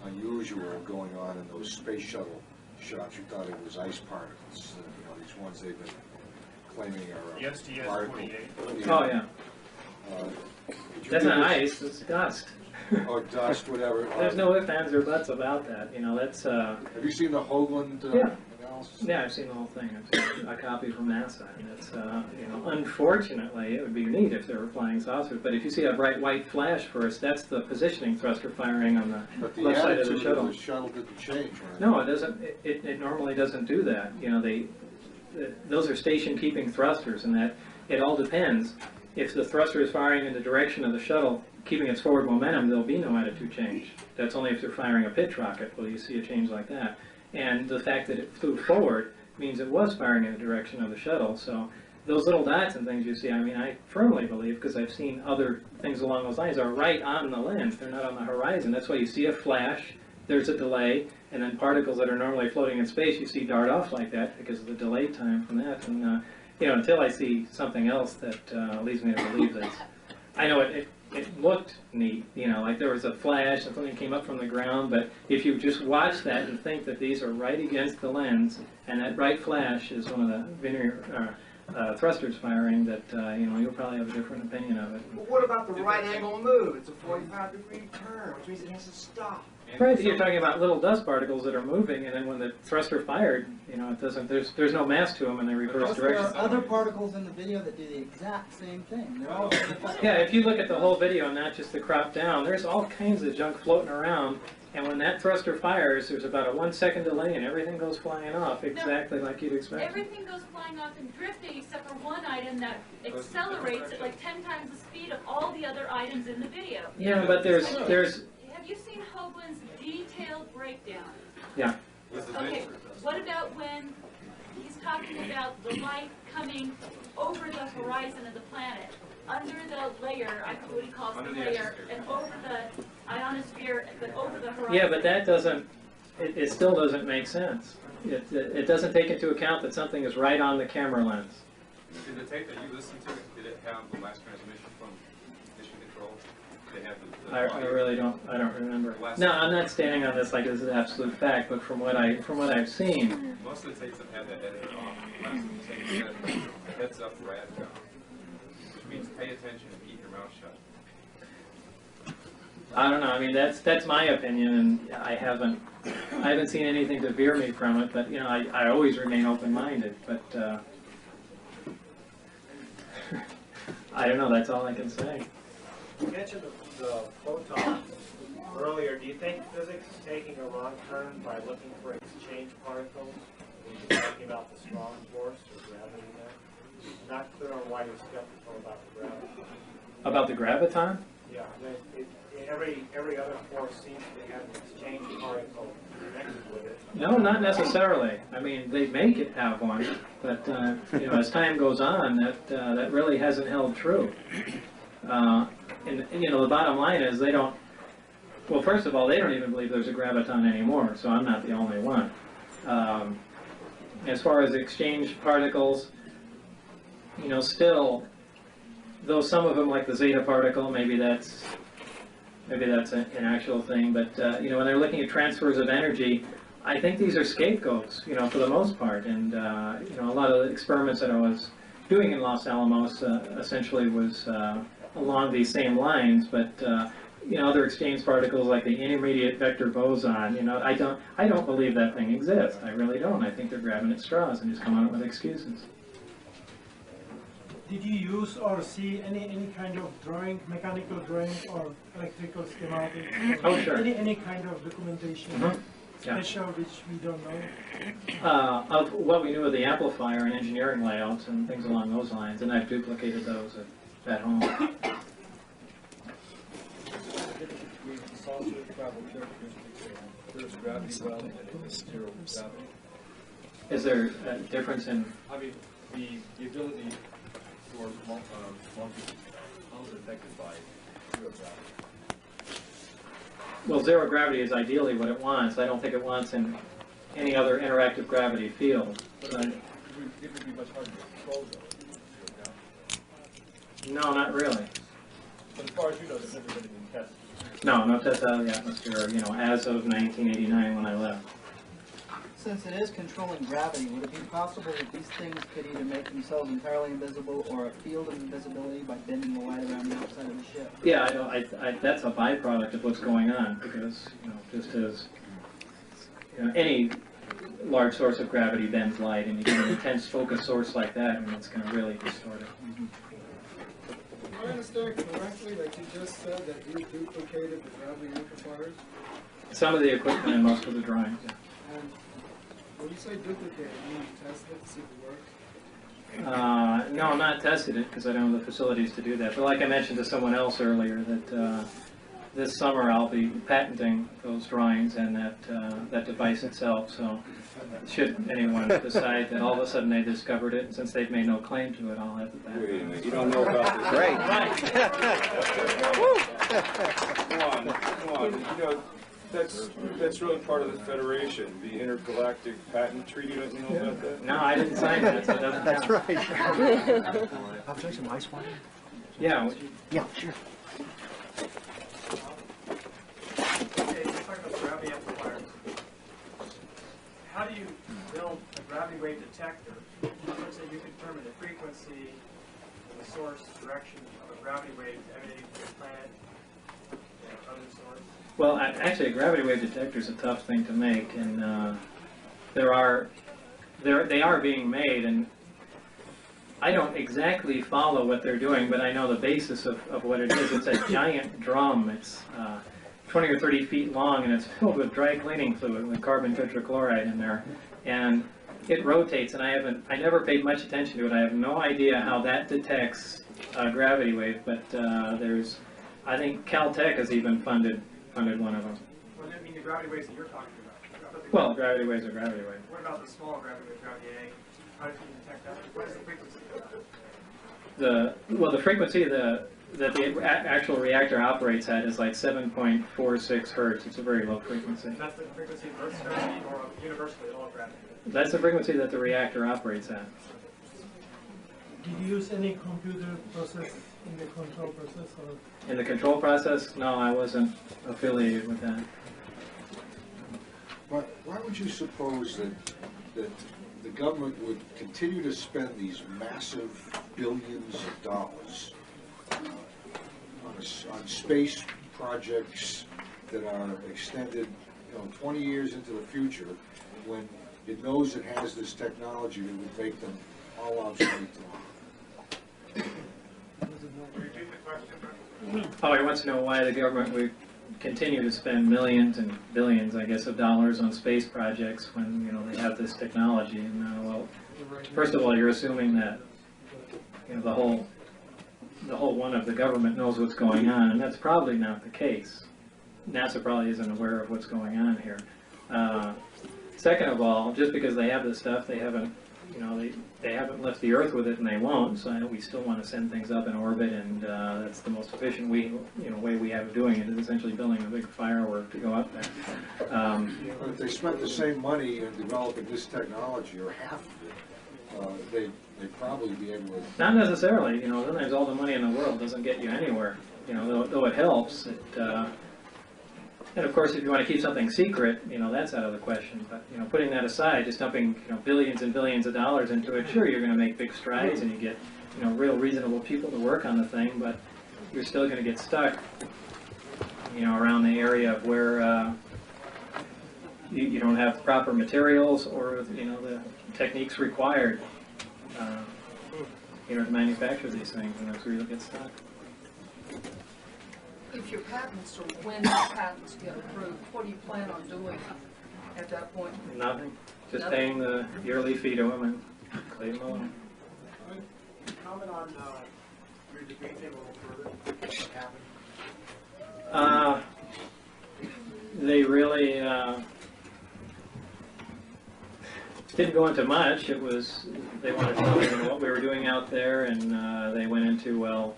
unusual going on in those space shuttle shots. You thought it was ice particles, you know, these ones they've been claiming are STS-48. Oh yeah. That's not ice, it's dust. Or dust, whatever. There's no ifs, ands, or buts about that. You know, that's. Have you seen the Hoagland yeah. Yeah, I've seen the whole thing. I've seen a copy from NASA, and it's, you know, unfortunately, it would be neat if they were flying saucers, but if you see a bright white flash first, that's the positioning thruster firing on But the the left side of attitude the shuttle. of the shuttle didn't change, right? No, it doesn't, it normally doesn't do that. You know, those are station-keeping thrusters, and that, it all depends. If the thruster is firing in the direction of the shuttle, keeping its forward momentum, there'll be no attitude change. That's only if they're firing a pitch rocket will you see a change like that. And the fact that it flew forward means it was firing in the direction of the shuttle. So those little dots and things you see, I mean, I firmly believe, because I've seen other things along those lines, are right on the lens. They're not on the horizon. That's why you see a flash, there's a delay, and then particles that are normally floating in space, you see dart off like that because of the delay time from that. And, you know, until I see something else that leads me to believe that, I know it looked neat, you know, like there was a flash and something came up from the ground, but if you just watch that and think that these are right against the lens, and that bright flash is one of the linear thrusters firing, that, you know, you'll probably have a different opinion of it. But what about the right angle move? It's a 45-degree turn, which means it has to stop. Right, you're talking about little dust particles that are moving, and then when the thruster fired, you know, it doesn't, there's no mass to them in the reverse There direction. are other particles in the video that do the exact same thing. They're all Yeah, if you look at the whole video and not just the crop down, there's all kinds of junk floating around, and when that thruster fires, there's about a 1 second delay and everything goes flying off exactly like you'd expect. Everything goes flying off and drifting except for one item that accelerates at like 10 times the speed of all the other items in the video. Yeah, but there's Have you seen Hoagland's detailed breakdown? yeah. Okay, what about when he's talking about the light coming over the horizon of the planet, under the layer, I forget what he calls the layer, and over the ionosphere, but over the horizon? Yeah, but that doesn't, it still doesn't make sense. It doesn't take into account that something is right on the camera lens. Did the tape that you listened to, did it have the last transmission from Mission Control? Did they have the I really don't, I don't remember. No, I'm not standing on this like this is absolute fact, but from what I've seen. Most of the tapes have had that edited off. Last of the tape said, heads up, rad gun. Which means pay attention and keep your mouth shut. I don't know. I mean, that's my opinion, and I haven't seen anything to veer me from it. But you know, I always remain open-minded. But I don't know. That's all I can say. You mentioned the photon earlier. Do you think physics is taking a wrong turn by looking for exchange particles when you're talking about the strong force or gravity there? Not clear on why you're skeptical about the gravity. About the graviton? Yeah, every other force seems to have an exchange particle connected with it. No, not necessarily. I mean, they make it have one, but you know, as time goes on, that really hasn't held true. And you know, the bottom line is they don't. Well, first of all, they don't even believe there's a graviton anymore, so I'm not the only one. As far as exchange particles, you know, still, though some of them, like the zeta particle, maybe that's an actual thing. But you know, when they're looking at transfers of energy, I think these are scapegoats, you know, for the most part. And you know, a lot of the experiments that I was doing in Los Alamos essentially was along these same lines. But you know, other exchange particles like the intermediate vector boson, you know, I don't believe that thing exists. I really don't. I think they're grabbing at straws and just coming up with excuses. Did you use or see any kind of drawing, mechanical drawing or electrical schematic? Oh, sure. Any kind of documentation, Yeah. special which we don't know? Of what we knew of the amplifier and engineering layouts and things along those lines, and I've duplicated those at home. Is there a difference in? I mean, the ability for monkeys, how is it affected by zero gravity? Well, zero gravity is ideally what it wants. I don't think it wants in any other interactive gravity field. But it would be much harder to control though. No, not really. But as far as you know, there's never been any tests. No tests out of the atmosphere, you know, as of 1989 when I left. Since it is controlling gravity, would it be possible that these things could either make themselves entirely invisible or a field of invisibility by bending the light around the outside of the ship? Yeah, that's a byproduct of what's going on, because, you know, just as you know, any large source of gravity bends light, and you get an intense focus source like that, and it's going to really distort it. Do I understand correctly that you just said that you duplicated the gravity amplifiers? Some of the equipment and most of the drawings. Yeah. And when you say duplicated, you mean test it to see if it works? No, I'm not tested it because I don't have the facilities to do that. But like I mentioned to someone else earlier, that this summer I'll be patenting those drawings and that device itself. So should anyone decide that all of a sudden they discovered it, and since they've made no claim to it, I'll have it back. Wait a minute, you don't know about this? Great. Come on, you know, that's really part of the Federation, the Intergalactic Patent Treaty, don't you know about that? No, I didn't sign that, so it doesn't That's count. right. I'll take some ice water. Yeah. Yeah, sure. Okay, you're talking about gravity amplifiers. How do you build a gravity wave detector? Let's say you can determine the frequency of the source direction of a gravity wave emanating from the planet and other source. Well, actually, a gravity wave detector is a tough thing to make, and they are being made, and I don't exactly follow what they're doing, but I know the basis of what it is. It's a giant drum. It's 20 or 30 feet long, and it's filled with dry cleaning fluid with carbon tetrachloride in there, and it rotates. And I never paid much attention to it. I have no idea how that detects a gravity wave, but I think Caltech has even funded one of them. Well, I mean the gravity waves that you're talking about. Well, gravity waves are gravity waves. What about the small gravity wave, gravity A? How do you detect that? What is the frequency of that? The frequency that the actual reactor operates at is like 7.46 hertz. It's a very low frequency. That's the frequency of Earth's gravity or universally all gravity? That's the frequency that the reactor operates at. Did you use any computer process in the control process? Or? In the control process, no, I wasn't affiliated with that. But why would you suppose that the government would continue to spend these massive billions of dollars on space projects that are extended, 20 years into the future, when it knows it has this technology that would make them all obsolete tomorrow? Oh, he wants to know why the government would continue to spend millions and billions, I guess, of dollars on space projects when they have this technology. And well, first of all, you're assuming that the whole one of the government knows what's going on, and that's probably not the case. NASA probably isn't aware of what's going on here. Second of all, just because they have this stuff, they haven't left the Earth with it, and they won't. So we still want to send things up in orbit, and that's the most efficient way we have of doing it, is essentially building a big firework to go up there. But if they spent the same money in developing this technology, or half of it, they'd probably be able to... Not necessarily. Sometimes all the money in the world doesn't get you anywhere. Though it helps. And of course, if you want to keep something secret, that's out of the question. But putting that aside, just dumping billions and billions of dollars into it, sure, you're going to make big strides and you get real reasonable people to work on the thing, but you're still going to get stuck around the area of where you don't have the proper materials or the techniques required to manufacture these things, and that's where you'll get stuck. If your patents, or when your patents get approved, what do you plan on doing at that point? Nothing. Just Nothing? paying the yearly fee to them and leave them alone. Comment on your debate table a little further. What happened? They really didn't go into much. It was, they wanted to know what we were doing out there, and they went into, well,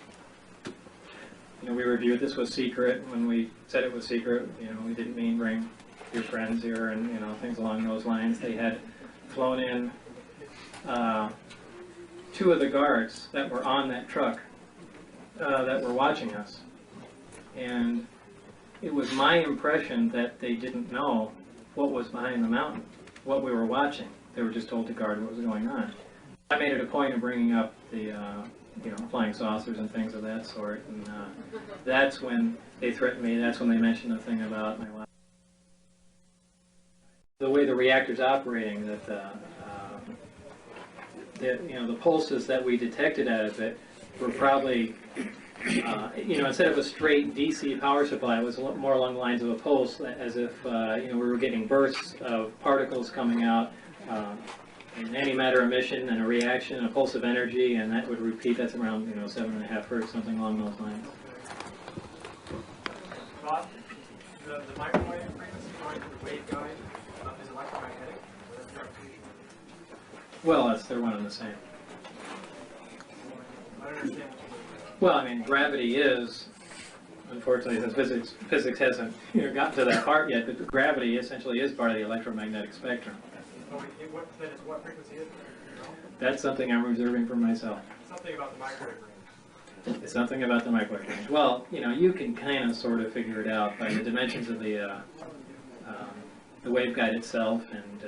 we reviewed this was secret. When we said it was secret, we didn't mean bring your friends here and, things along those lines. They had flown in 2 of the guards that were on that truck that were watching us. And it was my impression that they didn't know what was behind the mountain, what we were watching. They were just told to guard what was going on. I made it a point of bringing up the flying saucers and things of that sort, and that's when they threatened me. That's when they mentioned the thing about my the way the reactor's operating, that the pulses that we detected out of it were probably, instead of a straight DC power supply, it was more along the lines of a pulse, as if we were getting bursts of particles coming out, an antimatter emission and a reaction, and a pulse of energy, and that would repeat. That's around 7.5 hertz, something along those lines. Bob, the microwave frequency going to the waveguide is electromagnetic. Well, they're one and the same. I don't understand. Well, I mean, gravity is, unfortunately, since physics hasn't gotten to that part yet, but gravity essentially is part of the electromagnetic spectrum. What frequency is it? That's something I'm reserving for myself. Something about the microwave range. It's something about the microwave range. Well, you can kind of sort of figure it out by the dimensions of the waveguide itself, and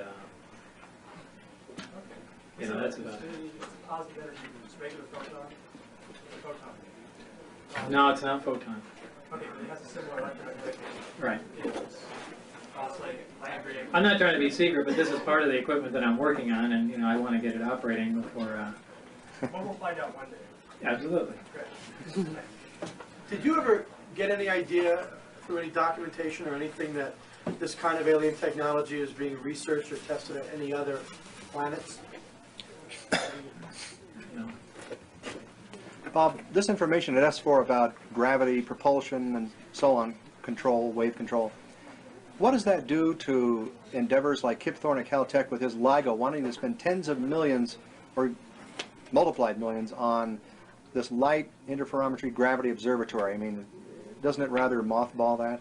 that's about it. Positive energy is regular photon? Photon. No, it's not photon. Okay, but it has a similar electromagnetic. Right. Like I'm not trying to be secret, but this is part of the equipment that I'm working on, and I want to get it operating before. Well, we'll find out one day. Absolutely. Did you ever get any idea through any documentation or anything that this kind of alien technology is being researched or tested at any other planets? No. Bob, this information at S4 about gravity, propulsion, and so on, wave control, what does that do to endeavors like Kip Thorne at Caltech with his LIGO wanting to spend tens of millions or multiplied millions on this light interferometry gravity observatory? I mean, doesn't it rather mothball that?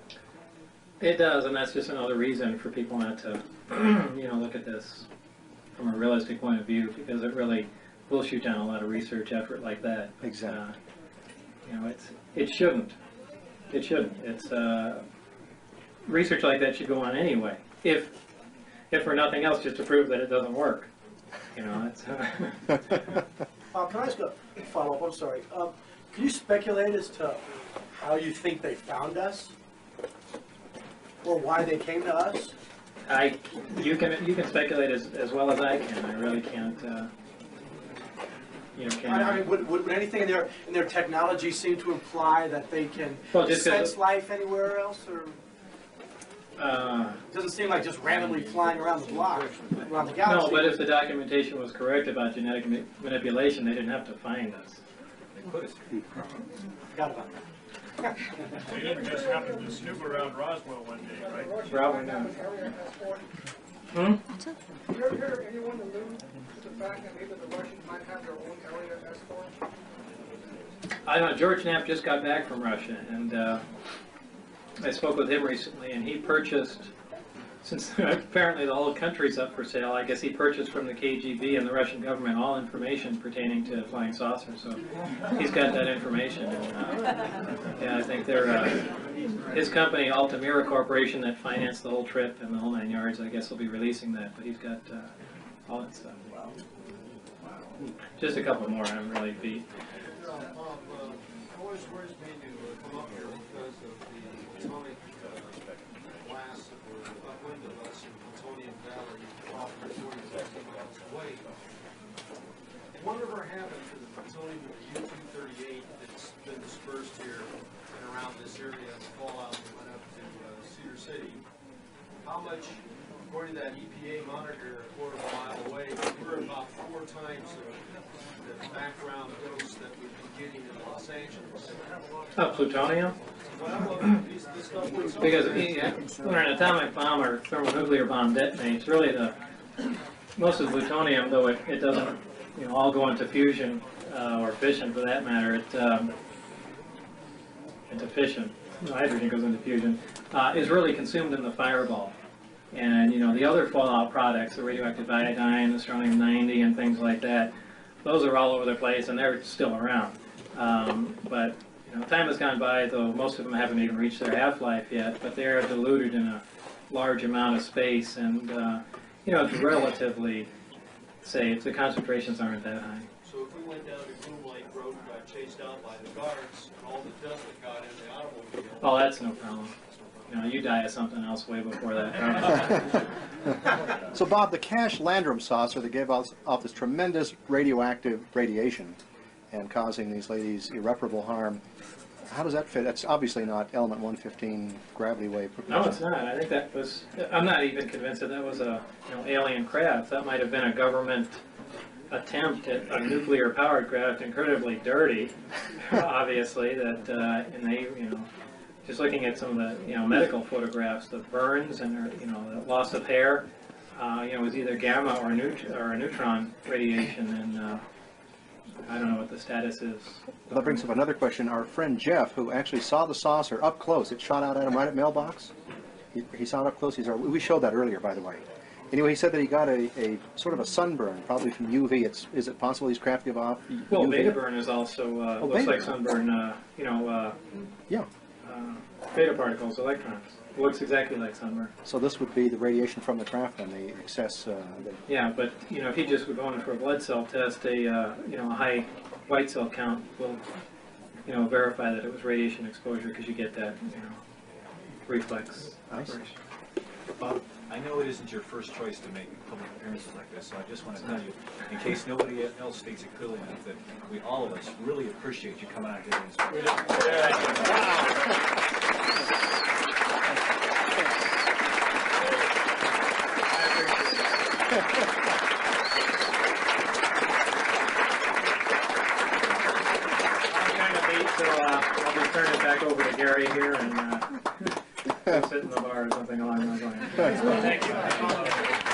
It does, and that's just another reason for people not to, look at this from a realistic point of view, because it really will shoot down a lot of research effort like that. Exactly. It shouldn't. It shouldn't. It's research like that should go on anyway, if for nothing else, just to prove that it doesn't work. It's. Can I ask a follow-up? I'm sorry. Can you speculate as to how you think they found us, or why they came to us? You can speculate as well as I can. I really can't. I mean, would anything in their technology seem to imply that they can just sense life anywhere else, or? It doesn't seem like just randomly flying around the block, around the galaxy. No, but if the documentation was correct about genetic manipulation, they didn't have to find us. They put us here. Forgot about that. They didn't just happen to snoop around Roswell one day, right? Probably not. You ever hear anyone allude to the fact that maybe the Russians might have their own area S4? I don't know. George Knapp just got back from Russia, and I spoke with him recently, and he purchased, since apparently the whole country's up for sale, I guess he purchased from the KGB and the Russian government all information pertaining to flying saucers. So he's got that information. And, I think his company, Altamira Corporation, that financed the whole trip and the whole 9 yards, I guess will be releasing that. But he's got all that stuff. Just a couple more, I'm really beat. Always worries me to come up here because of the atomic blast that were upwind of us in Plutonium Valley, off 40,000 miles away. Whatever happened to the plutonium of the U-238 that's been dispersed here and around this area, the fallout that went up to Cedar City? How much, according to that EPA monitor a quarter of a mile away, we're about 4 times the background dose that we'd be getting in Los Angeles. Plutonium? Because when an atomic bomb or thermonuclear bomb detonates, really most of the plutonium, though it doesn't all go into fusion or fission for that matter, into fission. Hydrogen goes into fusion, is really consumed in the fireball. And the other fallout products, the radioactive iodine, the strontium-90, and things like that, those are all over the place, and they're still around. But time has gone by, though most of them haven't even reached their half-life yet, but they're diluted in a large amount of space, and it's relatively safe. The concentrations aren't that high. So if we went down to Groom Lake Road and got chased out by the guards, and all the dust that got in the automobile... Oh, that's no problem. you die of something else way before that. So Bob, the Cache Landrum saucer that gave off this tremendous radioactive radiation and causing these ladies irreparable harm, how does that fit? That's obviously not element 115 gravity wave propulsion. No, it's not. I think that was, I'm not even convinced that that was a alien craft. That might have been a government attempt at a nuclear powered craft, incredibly dirty, obviously, that, and they, just looking at some of the, medical photographs, the burns and, the loss of hair, was either gamma or neutron radiation, and I don't know what the status is. Well, that brings up another question. Our friend Jeff, who actually saw the saucer up close, it shot out at him right at mailbox. He saw it up close. We showed that earlier, by the way. Anyway, he said that he got a sort of a sunburn, probably from UV. Is it possible these craft give off Well, UV? beta burn is also, looks like sunburn, yeah. Beta particles, electrons. It looks exactly like sunburn. So this would be the radiation from the craft and the excess. Yeah, but if you just were going for a blood cell test, a high white cell count will verify that it was radiation exposure, because you get that reflex operation. Bob, I know it isn't your first choice to make public appearances like this, so I just want to tell you, in case nobody else states it clearly enough, that we, all of us, really appreciate you coming out here and speaking. So I'll just turn it back over to Gary here and go sit in the bar or something along those lines. Thank you.